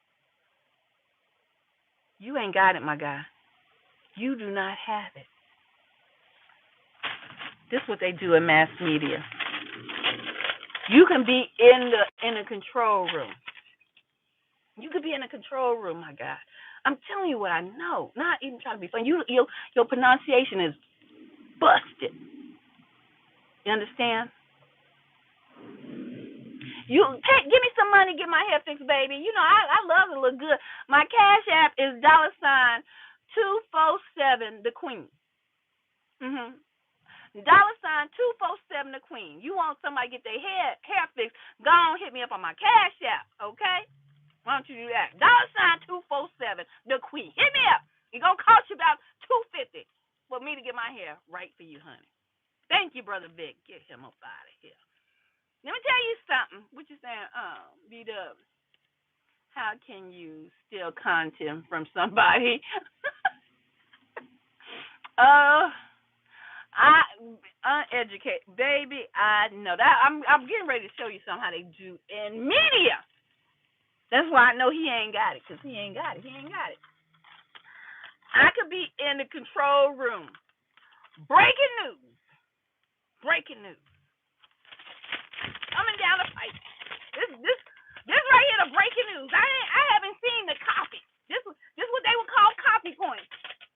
you ain't got it, my guy. You do not have it. This is what they do in mass media. You can be in the control room. You could be in a control room, my guy. I'm telling you what I know. Not even trying to be funny. Your pronunciation is busted. You understand? Give me some money, get my hair fixed, baby. I love to look good. My Cash App is $247 the Queen. $247 the Queen. You want somebody to get their hair fixed? Go on, hit me up on my Cash App, okay? Why don't you do that? $247 the Queen. Hit me up. It's gonna cost you about $250 for me to get my hair right for you, honey. Thank you, Brother Vic. Get him up out of here. Let me tell you something. What you saying? B-Dub, how can you steal content from somebody? I uneducated baby. I know that. I'm getting ready to show you something how they do in media. That's why I know he ain't got it, because he ain't got it. He ain't got it. I could be in the control room. Breaking news. Breaking news. Coming down the pipe. This right here, the breaking news. I haven't seen the copy. This what they would call copy points.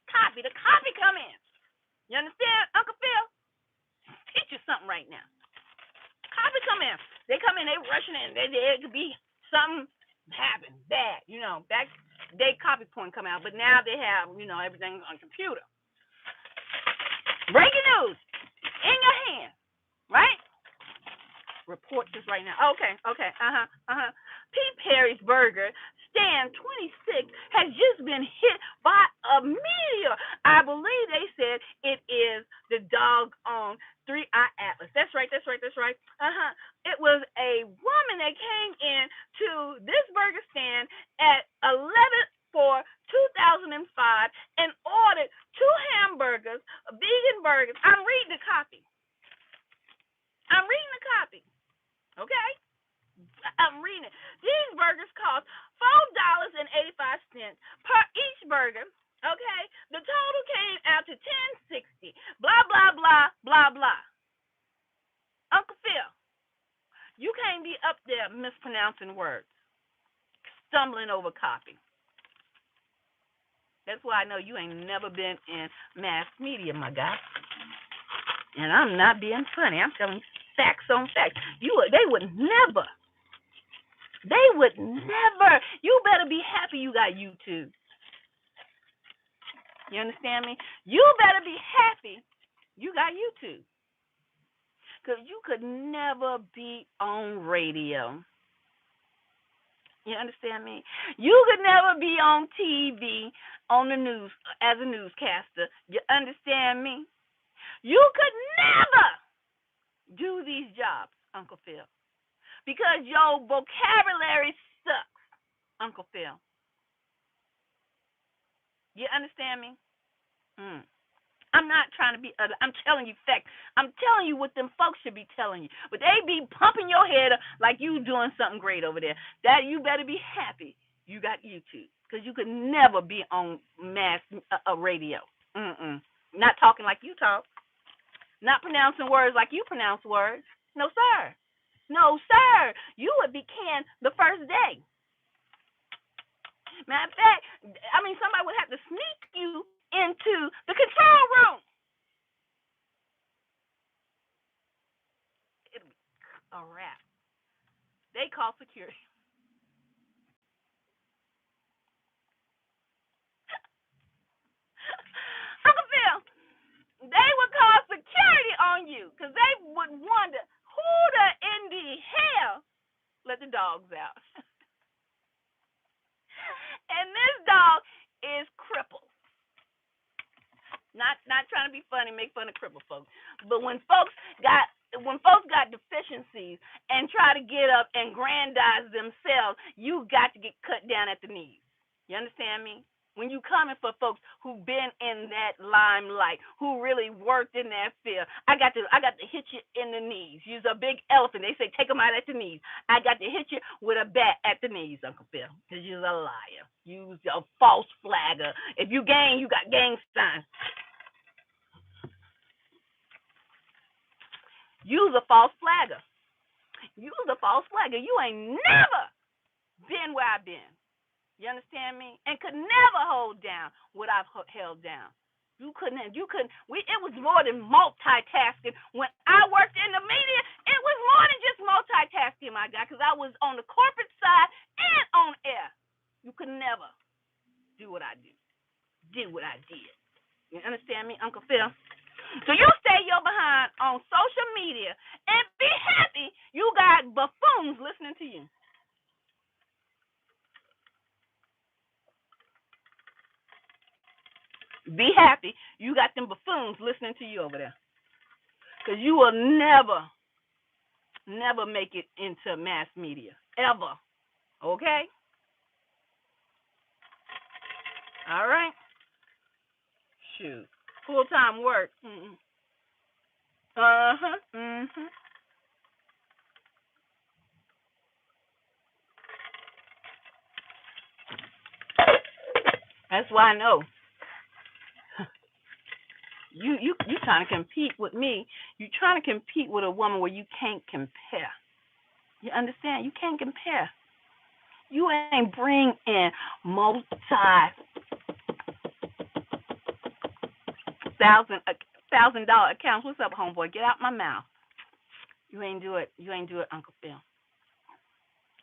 Copy. The copy come in. You understand, Uncle Phil? Teach you something right now. Copy come in. They come in, they rushing in. There could be something happen bad. Back they copy point come out, but now they have, everything on computer. Breaking news in your hand, right? Report this right now. Okay. Pete Perry's Burger stand 26 has just been hit by a meteor. I believe they said it is the doggone 3-eye atlas. That's right. It was a woman that came in to this burger stand at 11/4/2005 and ordered 2 hamburgers, vegan burgers. I'm reading the copy. Okay? I'm reading it. These burgers cost $4.85 per each burger. Okay? The total came out to $10.60. Blah, blah, blah, blah, blah. Uncle Phil, you can't be up there mispronouncing words, stumbling over copy. That's why I know you ain't never been in mass media, my guy. And I'm not being funny. I'm telling you facts on facts. They would never. You better be happy you got YouTube. You understand me? You better be happy you got YouTube. Because you could never be on radio. You understand me? You could never be on TV, on the news, as a newscaster. You understand me? You could never do these jobs, Uncle Phil, because your vocabulary sucks, Uncle Phil. You understand me? I'm not trying to be other. I'm telling you facts. I'm telling you what them folks should be telling you. But they be pumping your head up like you doing something great over there. That you better be happy you got YouTube, because you could never be on mass radio. Not talking like you talk. Not pronouncing words like you pronounce words. No, sir. You would be canned the first day. Matter of fact, somebody would have to sneak you into the control room. It'll be a wrap. They call security. Uncle Phil, they would call security on you, because they would wonder who in the hell let the dogs out. And this dog is crippled. Not trying to be funny, make fun of crippled folks. But when folks got deficiencies and try to get up and grandize themselves, you got to get cut down at the knees. You understand me? When you coming for folks who've been in that limelight, who really worked in that field, I got to hit you in the knees. You's a big elephant. They say take them out at the knees. I got to hit you with a bat at the knees, Uncle Phil, because you's a liar. You's a false flagger. If you gang, you got gang signs. You's a false flagger. You ain't never been where I've been. You understand me? And could never hold down what I've held down. You couldn't. It was more than multitasking. When I worked in the media, it was more than just multitasking, my guy, because I was on the corporate side and on air. You could never do what I did. You understand me, Uncle Phil? So you stay your behind on social media and be happy you got buffoons listening to you. Be happy you got them buffoons listening to you over there. Because you will never, never make it into mass media. Ever. Okay? All right? Shoot. Full time work. Mm-mm. Uh-huh. Mm-hmm. That's why I know. You trying to compete with me. You trying to compete with a woman where you can't compare. You understand? You can't compare. You ain't bring in multi $1,000 accounts. What's up, homeboy? Get out my mouth. You ain't do it. You ain't do it, Uncle Phil.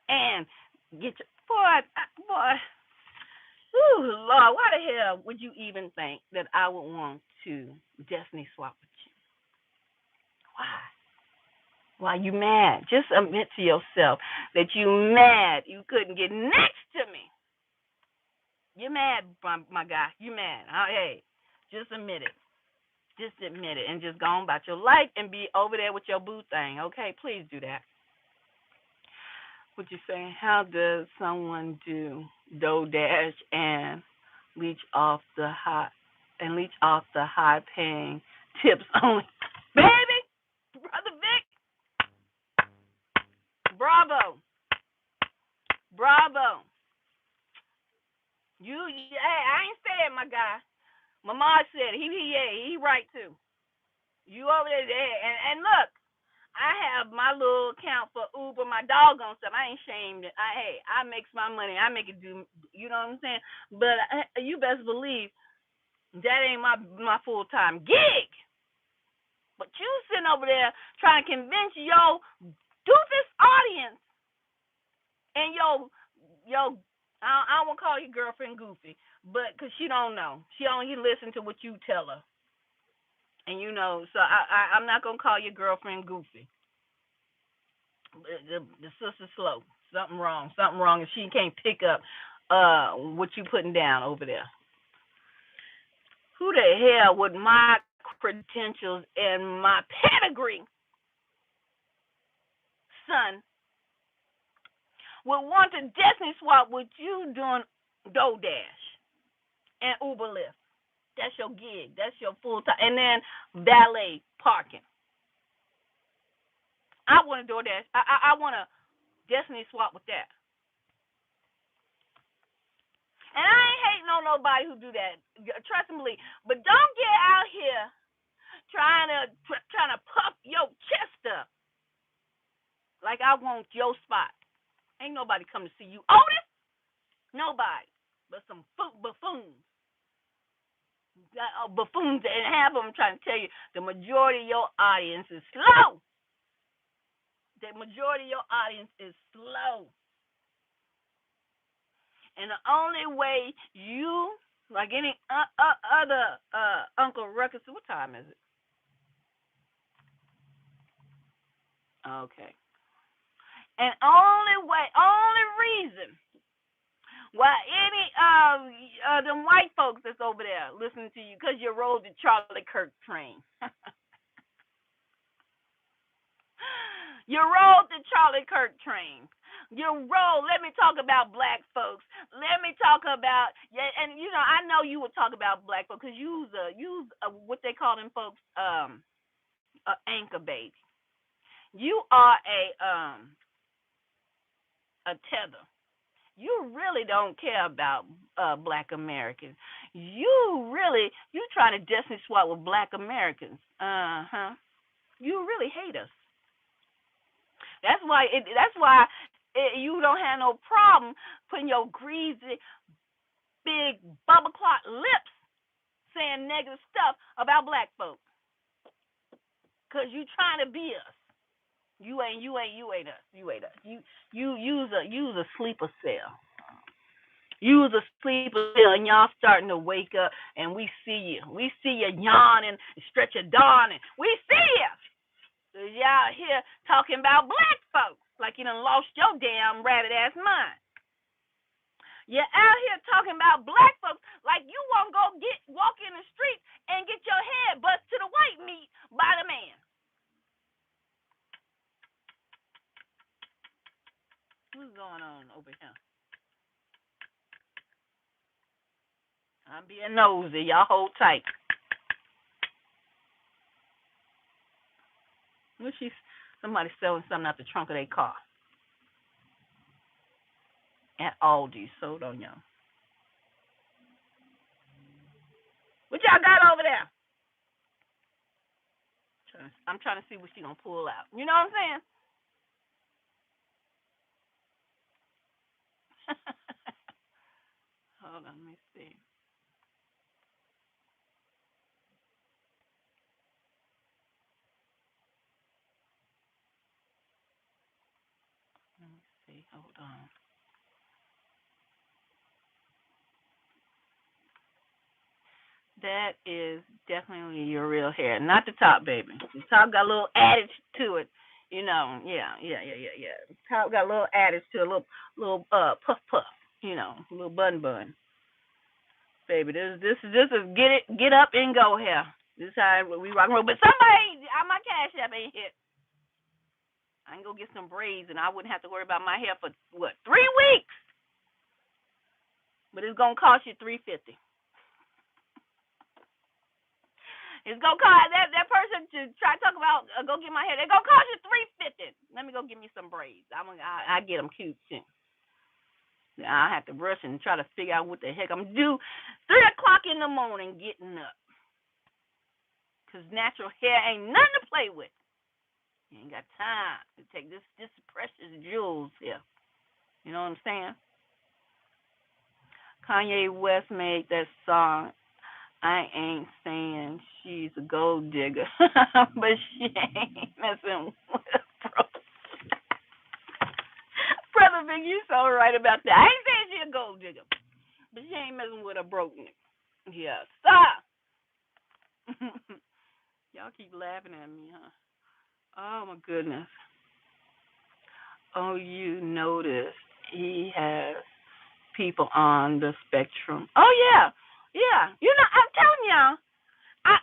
And get your boy. Ooh, Lord, why the hell would you even think that I would want to destiny swap with you? Why? Why you mad? Just admit to yourself that you mad you couldn't get next to me. You're mad, my guy. You mad. Hey, just admit it. Just admit it and just go on about your life and be over there with your boo thing. Okay, please do that. What you saying? How does someone do DoorDash and leech off the high paying tips only? Baby, brother Vic, bravo, bravo. Hey, I ain't saying my guy. Mama said it. He right too. You over there, and look, I have my little account for Uber, my doggone stuff. I ain't shamed it. I makes my money. I make it do. You know what I'm saying? But you best believe that ain't my full time gig. But you sitting over there trying to convince your doofus audience and your I won't call your girlfriend goofy, but because she don't know, she only listen to what you tell her, and you know. So I'm not gonna call your girlfriend goofy. The sister's slow. Something wrong. If she can't pick up what you putting down over there. Who the hell with my credentials and my pedigree, son, would want to destiny swap with you doing DoorDash and Uber Lyft? That's your gig. That's your full time. And then valet parking. I want to DoorDash. I want to destiny swap with that. And I ain't hating on nobody who do that. Trust and believe. But don't get out here trying to puff your chest up like I want your spot. Ain't nobody come to see you, Otis. Nobody. But some buffoons. Buffoons, and half of them trying to tell you the majority of your audience is slow. The majority of your audience is slow. And the only way you, like any other Uncle Ruckus, what time is it? Okay. And only reason why any of them white folks that's over there listening to you, because you rode the Charlie Kirk train. You rode the Charlie Kirk train. Let me talk about black folks. Let me talk about, and you know, I know you would talk about black folks because you what they call them folks, a anchor baby. You are a tether. You really don't care about black Americans. You trying to destiny swap with black Americans. You really hate us. That's why you don't have no problem putting your greasy, big bubble clot lips saying negative stuff about black folks. Cause you trying to be us. You ain't us. You ain't us. You use a sleeper cell. Use a sleeper cell, and y'all starting to wake up, and we see you. We see you yawning, stretch your dawn, and we see you. Y'all here talking about black folks like you done lost your damn rabbit ass mind. You're out here talking about black folks like you won't go get walk in the street and get your head bust to the white meat by the man. What's going on over here? I'm being nosy. Y'all hold tight. What she's somebody selling something out the trunk of their car at Aldi. Sold on y'all. What y'all got over there? I'm trying to see what she gonna pull out. You know what I'm saying? Hold on, let me see. Let me see. Hold on. That is definitely your real hair, not the top, baby. The top got a little adage to it. You know, yeah. The top got a little adage to it, a little puff puff. You know, a little bun. Baby, this is get up and go here. This is how we rock and roll. But somebody, my cash app ain't hit. I can go get some braids, and I wouldn't have to worry about my hair for what 3 weeks. But it's gonna cost you $350. It's gonna cost that person to try to talk about go get my hair. They're gonna cost you $350. Let me go get me some braids. I get them cute too. I have to brush and try to figure out what the heck I'm do. 3 o'clock in the morning, getting up, cause natural hair ain't nothing to play with. You ain't got time to take this precious jewels here. You know what I'm saying? Kanye West made that song. I ain't saying she's a gold digger, but she ain't messing with a broke. Brother Big, you so right about that. I ain't saying she a gold digger, but she ain't messing with a broke nigga. Yeah, stop. Y'all keep laughing at me, huh? Oh my goodness. Oh, you noticed he has people on the spectrum. Oh yeah. You know, I'm telling y'all. I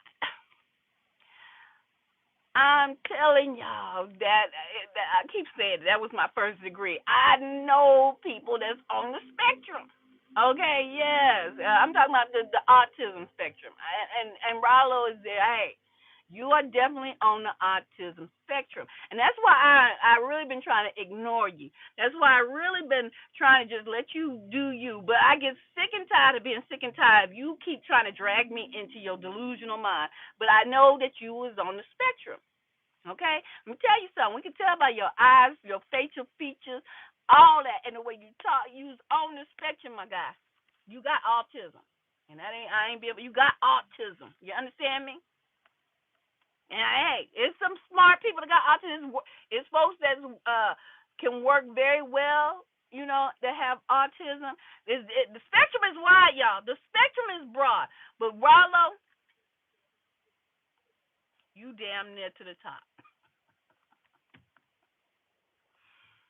I'm telling y'all that I keep saying that was my first degree. I know people that's on the spectrum. Okay, yes, I'm talking about the autism spectrum, and Rollo is there. Hey, you are definitely on the autism spectrum, and that's why I really been trying to ignore you. That's why I really been trying to just let you do you. But I get sick and tired of being sick and tired of you keep trying to drag me into your delusional mind. But I know that you was on the spectrum. Okay? Let me tell you something. We can tell by your eyes, your facial features, all that, and the way you talk. You was on the spectrum, my guy. You got autism. And that ain't I ain't be able you got autism. You understand me? And hey, it's some smart people that got autism. It's folks that can work very well, you know, that have autism. The spectrum is wide, y'all. The spectrum is broad. But Rollo, you damn near to the top.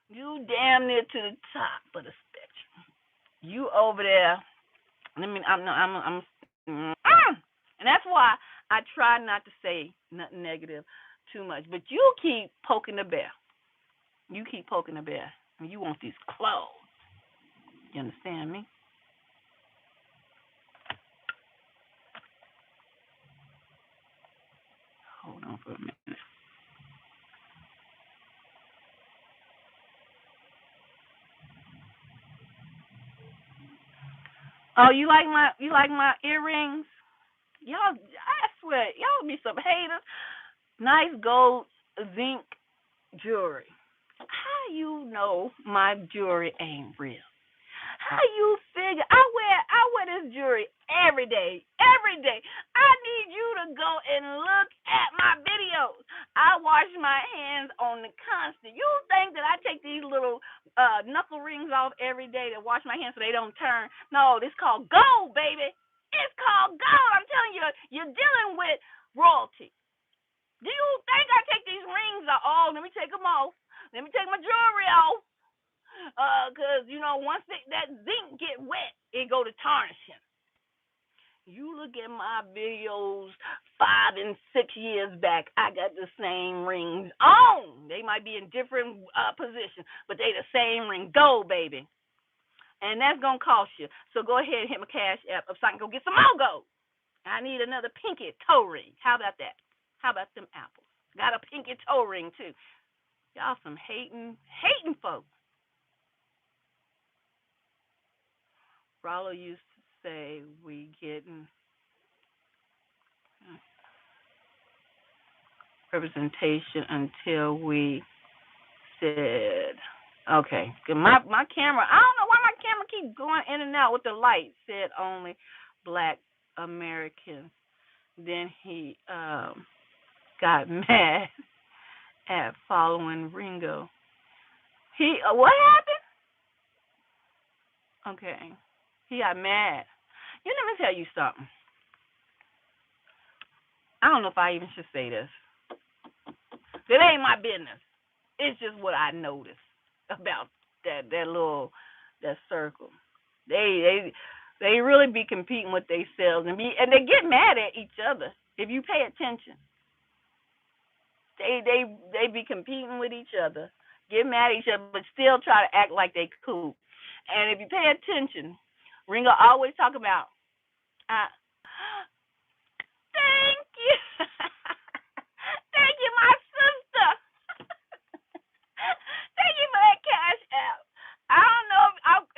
You damn near to the top of the spectrum. You over there. I mean, and that's why I try not to say nothing negative too much. But you keep poking the bear. You keep poking the bear. And you want these clothes. You understand me? Hold on for a minute. Oh, you like my earrings? Y'all, I swear, y'all be some haters. Nice gold zinc jewelry. How you know my jewelry ain't real? How you figure? I wear this jewelry every day, every day. I need you to go and look at my videos. I wash my hands on the constant. You think that I take these little knuckle rings off every day to wash my hands so they don't turn? No, this is called gold, baby. It's called gold. I'm telling you, you're dealing with royalty. Do you think I take these rings off? Oh, let me take them off. Let me take my jewelry off. Cause you know once that zinc get wet, it go to tarnishing. You look at my videos 5 and 6 years back, I got the same rings on. They might be in different positions, but they the same ring. Gold, baby. And that's going to cost you. So go ahead and hit my Cash App so I can go get some more gold. I need another pinky toe ring. How about that? How about them apples? Got a pinky toe ring, too. Y'all some hating folks. Rollo used to say we getting representation until we said, okay, my camera, I don't know why my camera keeps going in and out with the light. Said only black Americans. Then he got mad at following Ringo. He what happened? Okay, he got mad. You let me tell you something. I don't know if I even should say this. It ain't my business. It's just what I noticed about that circle. They really be competing with themselves and they get mad at each other. If you pay attention, they be competing with each other, get mad at each other, but still try to act like they cool. And if you pay attention, Ringo always talk about, uh, thank you, thank you, my sister. Thank you for that Cash App. I don't know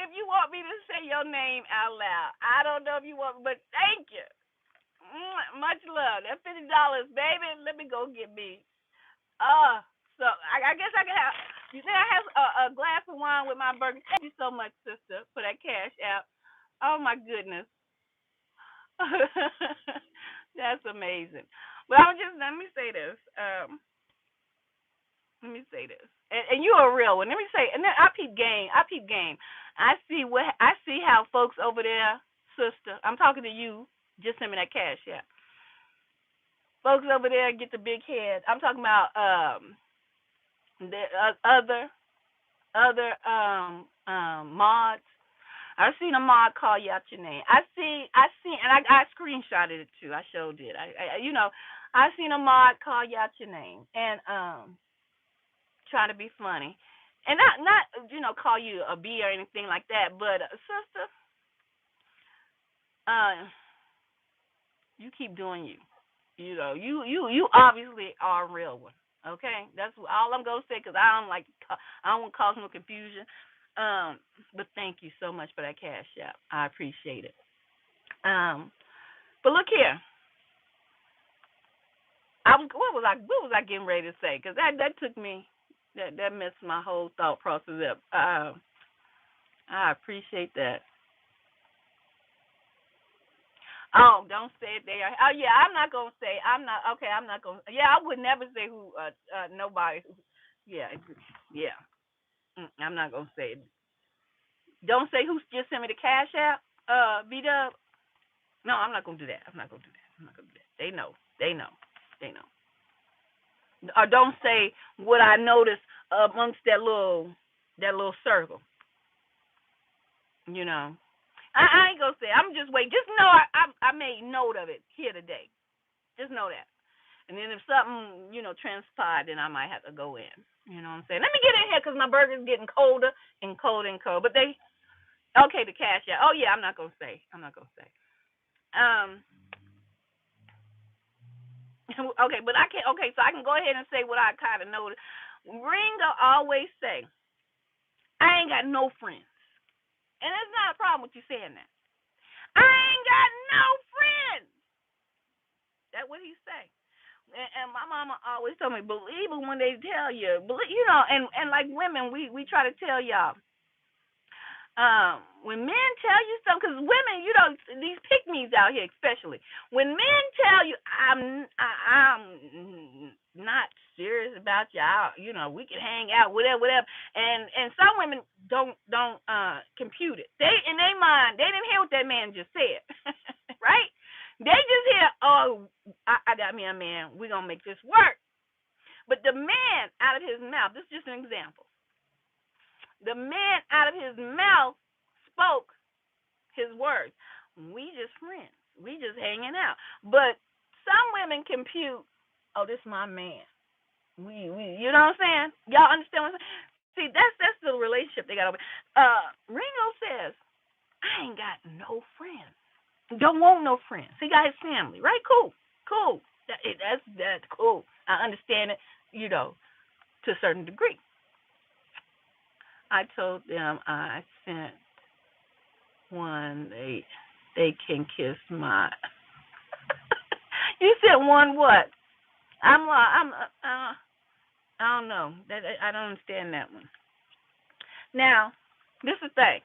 if you want me to say your name out loud. I don't know if you want, but thank you. Much love. That $50, baby. Let me go get me. So I guess I can have. You think I have a glass of wine with my burger? Thank you so much, sister, for that Cash App. Oh my goodness, that's amazing. But I was just let me say this. Let me say this, and you're a real one. Let me say, and then I peep game. I peep game. I see how folks over there, sister. I'm talking to you. Just send me that Cash App. Folks over there get the big head. I'm talking about the other mods. I seen a mod call you out your name. And I screenshotted it too. I sure did. I seen a mod call you out your name and trying to be funny, and not call you a B or anything like that. But sister, uh, you keep doing you. You obviously are a real one. Okay, that's all I'm gonna say because I don't want to cause no confusion. But thank you so much for that Cash App. I appreciate it. But look here, what was I getting ready to say? Because that took me that messed my whole thought process up. I appreciate that. Oh, don't say it there. Oh yeah, I'm not gonna say. I'm not okay. I'm not gonna. Yeah, I would never say who. Nobody. Yeah, yeah. I'm not gonna say it. Don't say who just sent me the Cash App. B Dub. No, I'm not gonna do that. I'm not gonna do that. I'm not gonna do that. They know. They know. They know. Or don't say what I noticed amongst that little circle. You know. I ain't gonna say. I'm just wait. Just know I made note of it here today. Just know that. And then if something transpired, then I might have to go in. You know what I'm saying? Let me get in here because my burger's getting colder and colder and cold. But they okay the cash out. Oh yeah, I'm not gonna say. I'm not gonna say. Um. Okay, but I can. Okay, so I can go ahead and say what I kind of noticed. Ringo always say, "I ain't got no friends," and it's not a problem with you saying that. I ain't got no friends. That's what he say. And my mama always told me, believe it when they tell you. Believe, and like women, we try to tell y'all. When men tell you something, because women, these pick me's out here, especially when men tell you, I'm not serious about you. We can hang out, whatever, whatever. And some women don't compute it. They in their mind, they didn't hear what that man just said, right? They just hear, oh, I got me a man. We're gonna make this work. But the man out of his mouth, this is just an example. The man out of his mouth spoke his words. We just friends. We just hanging out. But some women compute, oh, this my man. You know what I'm saying? Y'all understand what I'm saying? See, that's the relationship they got over. Ringo says, I ain't got no friends. Don't want no friends. He got his family, right? Cool, cool. That's cool. I understand it, to a certain degree. I told them I sent one. They can kiss my. You sent one what? I don't know. I don't understand that one. Now, this is the thing.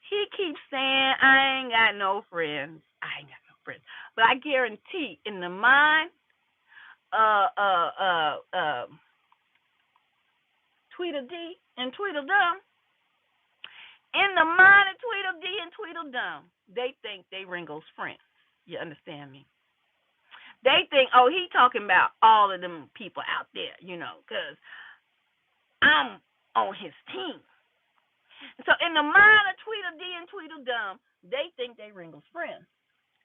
He keeps saying I ain't got no friends. I ain't got no friends. But I guarantee, in the mind, uh, uh, uh, uh, Tweedledee and Tweedledum, in the mind of Tweedledee and Tweedledum, they think they Ringo's friends. You understand me? They think, oh, he talking about all of them people out there, because I'm on his team. So in the mind of Tweedledee and Tweedledum, they think they Ringo's friends.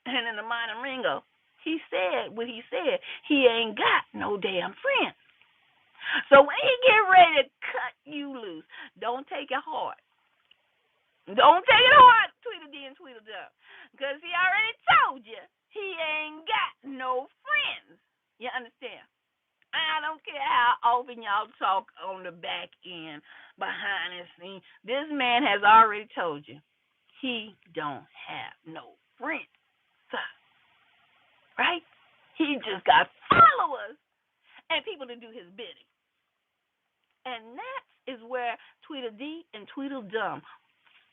And in the mind of Ringo, he said what he said. He ain't got no damn friends. So when he get ready to cut you loose, don't take it hard. Don't take it hard, Tweedledee and Tweedledum, because he already told you he ain't got no friends. You understand? I don't care how often y'all talk on the back end, behind the scenes. This man has already told you he don't have no friends. Right? He just got followers and people to do his bidding. And that is where Tweedledee and Tweedledum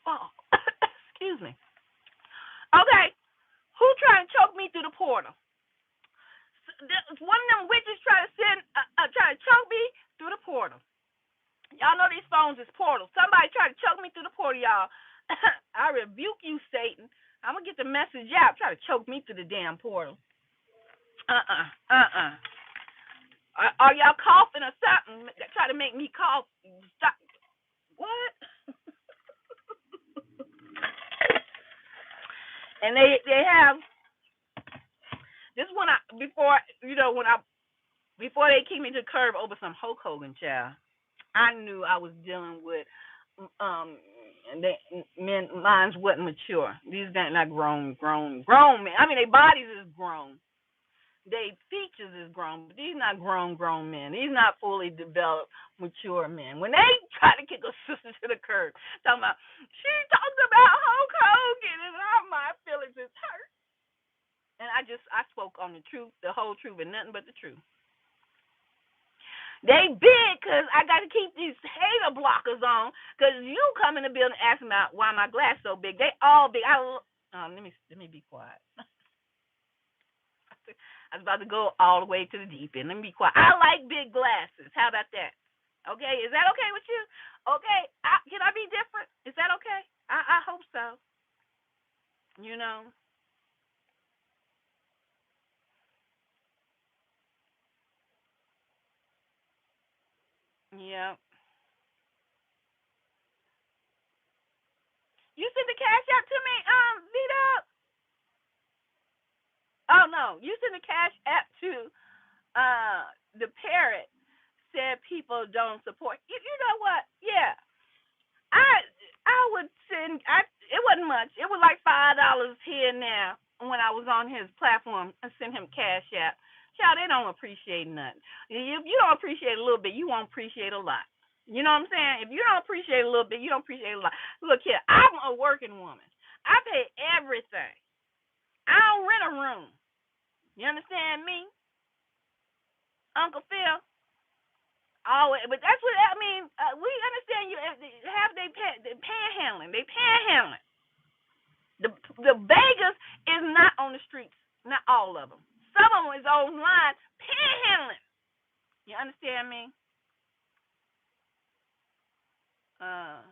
fall. Excuse me. Okay, who trying to choke me through the portal? One of them witches try to choke me through the portal. Y'all know these phones is portals. Somebody try to choke me through the portal, y'all. I rebuke you, Satan. I'm gonna get the message out. Try to choke me through the damn portal. Are y'all coughing or something? Try to make me cough. Stop. What? And they have this one. Before they kicked me to the curb over some Hulk Hogan, child, I knew I was dealing with men. Minds wasn't mature. These guys not grown men. I mean, their bodies is grown. They features is grown, but these not grown men. These not fully developed, mature men. When they try to kick a sister to the curb, talking about she talks about Hulk Hogan and all my feelings is hurt. And I spoke on the truth, the whole truth, and nothing but the truth. They big because I got to keep these hater blockers on because you come in the building asking about why my glass so big. They all big. Let me be quiet. I was about to go all the way to the deep end. Let me be quiet. I like big glasses. How about that? Okay, is that okay with you? Okay, can I be different? Is that okay? I hope so. You know. Yeah. You sent the cash out to me, Vito? Oh no, you sent the cash app to the parrot. Said people don't support. You know what? Yeah, I would send. It wasn't much. It was like $5 here and there when I was on his platform. I sent him cash app. Child, they don't appreciate nothing. If you don't appreciate a little bit, you won't appreciate a lot. You know what I'm saying? If you don't appreciate a little bit, you don't appreciate a lot. Look here, I'm a working woman. I pay everything. I don't rent a room. You understand me, Uncle Phil? Always, but that's what I mean. We understand you have they panhandling. They panhandling. The beggars is not on the streets. Not all of them. Some of them is online panhandling. You understand me? Uh,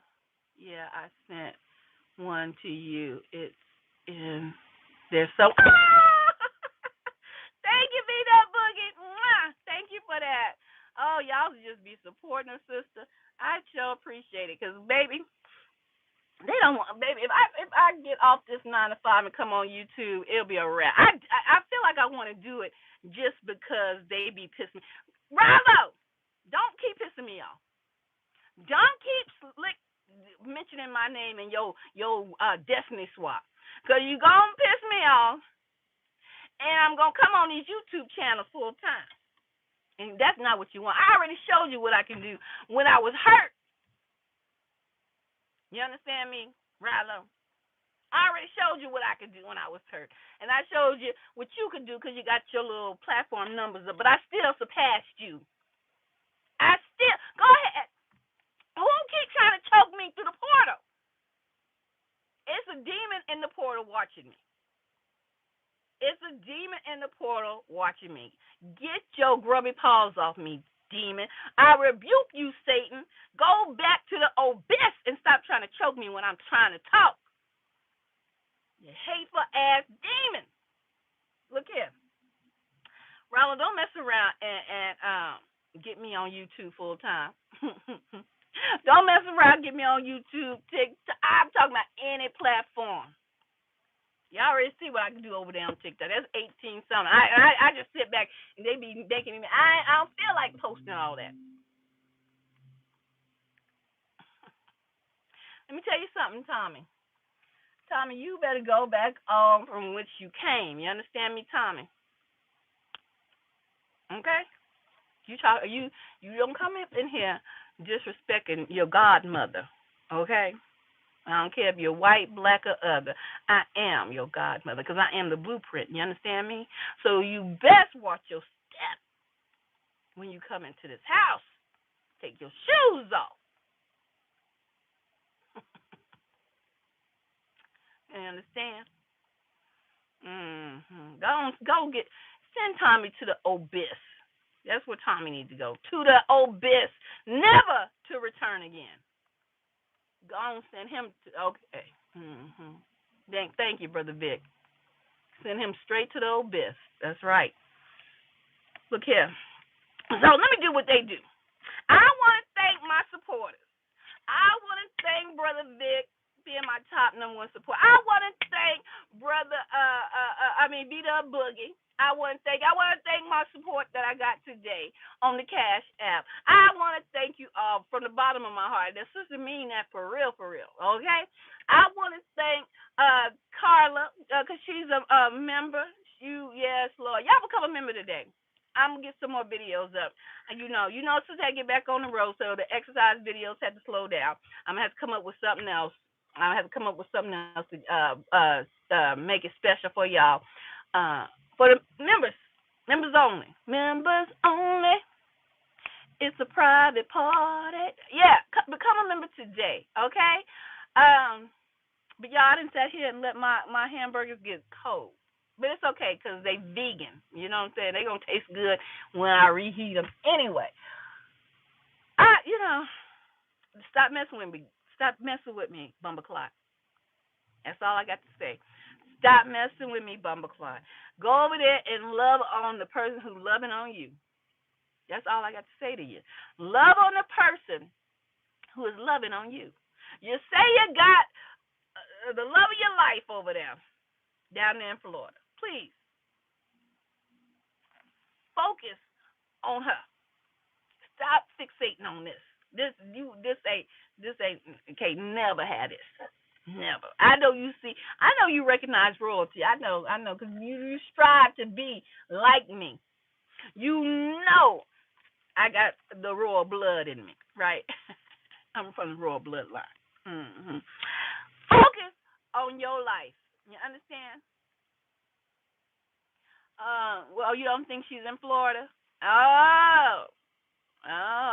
yeah, I sent one to you. It's in there. So, thank you, Be That Boogie. Mwah! Thank you for that. Oh, y'all just be supporting a sister. I sure appreciate it, cause baby, They don't want, baby. If I get off this 9 to 5 and come on YouTube, it'll be a wrap. I feel like I want to do it just because they be pissing me. Bravo! Don't keep pissing me off. Don't keep mentioning my name in your destiny swap, cause you gonna piss me off, and I'm gonna come on these YouTube channels full time, and that's not what you want. I already showed you what I can do when I was hurt. You understand me, Rilo? I already showed you what I could do when I was hurt. And I showed you what you could do because you got your little platform numbers up. But I still surpassed you. I still, go ahead. Who keeps trying to choke me through the portal? It's a demon in the portal watching me. It's a demon in the portal watching me. Get your grubby paws off me, demon. I rebuke you, Satan. Go back to the abyss and stop trying to choke me when I'm trying to talk. You hateful ass demon. Look here. Ronald, don't mess around and get me on YouTube full time. Don't mess around, get me on YouTube, TikTok. I'm talking about any platform. Y'all already see what I can do over there on TikTok. That's 18 something. I just sit back and they be making me. I don't feel like posting all that. Let me tell you something, Tommy. Tommy, you better go back on from which you came. You understand me, Tommy? Okay? You don't come up in here disrespecting your godmother. Okay? I don't care if you're white, black, or other. I am your godmother because I am the blueprint. You understand me? So you best watch your step when you come into this house. Take your shoes off. You understand? Send Tommy to the abyss. That's where Tommy needs to go. To the abyss. Never to return again. Go on, send him to, okay. Thank you, Brother Vic. Send him straight to the abyss. That's right. Look here. So let me do what they do. I want to thank my supporters. I want to thank Brother Vic being my top #1 supporter. I want to thank Brother B-Dub Boogie. I want to thank my support that I got today on the Cash App. I want to thank you all from the bottom of my heart. That sister mean that for real, okay? I want to thank Carla, because she's a member. Yes, Lord. Y'all become a member today. I'm going to get some more videos up. And you know, since I get back on the road, so the exercise videos had to slow down. I'm going to have to come up with something else. To make it special for y'all. For the members only. Members only. It's a private party. Yeah, become a member today, okay? But y'all, I didn't sit here and let my hamburgers get cold. But it's okay because they vegan. You know what I'm saying? They going to taste good when I reheat them. Anyway, stop messing with me. Stop messing with me, Bumbleclot. That's all I got to say. Stop messing with me, Bumbleclot. Go over there and love on the person who's loving on you. That's all I got to say to you. Love on the person who is loving on you. You say you got the love of your life over there, down there in Florida. Please focus on her. Stop fixating on this. This ain't okay. Never had this. Never. I know you recognize royalty. I know, because you strive to be like me. You know I got the royal blood in me, right? I'm from the royal bloodline. Focus on your life. You understand? Well, you don't think she's in Florida? Oh,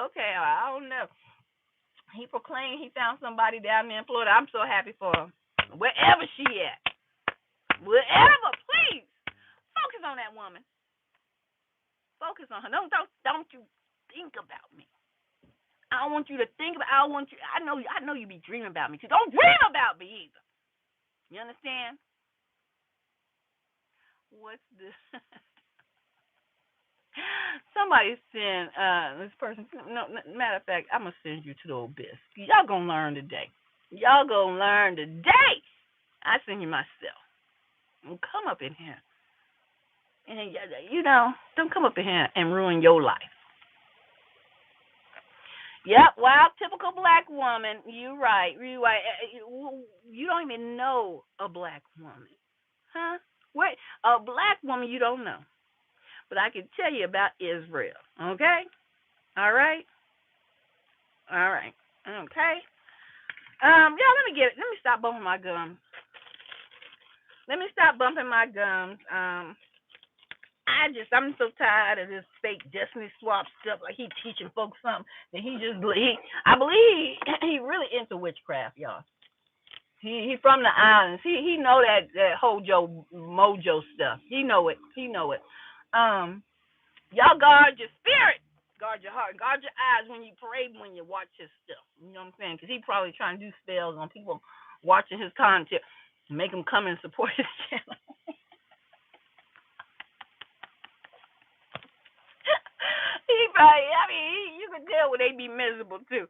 okay. I don't know. He proclaimed he found somebody down there in Florida. I'm so happy for him. Wherever she at. Wherever, please. Focus on that woman. Focus on her. Don't you think about me. I don't want you to think about. I know you be dreaming about me too. Don't dream about me either. You understand? What's this? Somebody send this person. No, matter of fact, I'm gonna send you to the abyss. Y'all gonna learn today. Y'all gonna learn today. I send you myself. Don't come up in here. And don't come up in here and ruin your life. Yep, well, typical black woman. You right. You right. You don't even know a black woman, huh? Wait, a black woman you don't know, but I can tell you about Israel. Okay, all right, all right, okay. Yeah, let me stop bumping my gums. Let me stop bumping my gums. I'm so tired of this fake destiny swap stuff. Like he teaching folks something that I believe he really into witchcraft, y'all. He from the islands. He know that Hojo Mojo stuff. He know it. He know it. Um, y'all guard your spirit, guard your heart, guard your eyes when you pray, when you watch his stuff. You know what I'm saying? Because he probably trying to do spells on people watching his content, make them come and support his channel. He probably, I mean, you can tell when they be miserable too.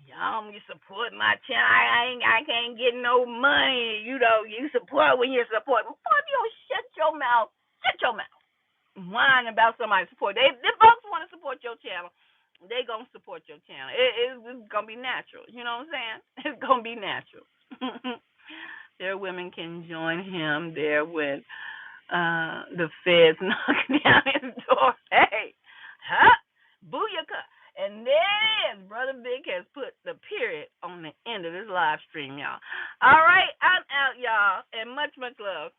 Y'all, you support my channel. I can't get no money. You support when you support. Boy, if you don't shut your mouth, shut your mouth. Whine about somebody's support. They folks want to support your channel. They gonna support your channel. It's gonna be natural. You know what I'm saying? It's gonna be natural. Their women can join him there when the feds knock down his door. Hey, huh? Booyaka. And then Brother Vic has put the period on the end of this live stream, y'all. All right, I'm out, y'all, and much, much love.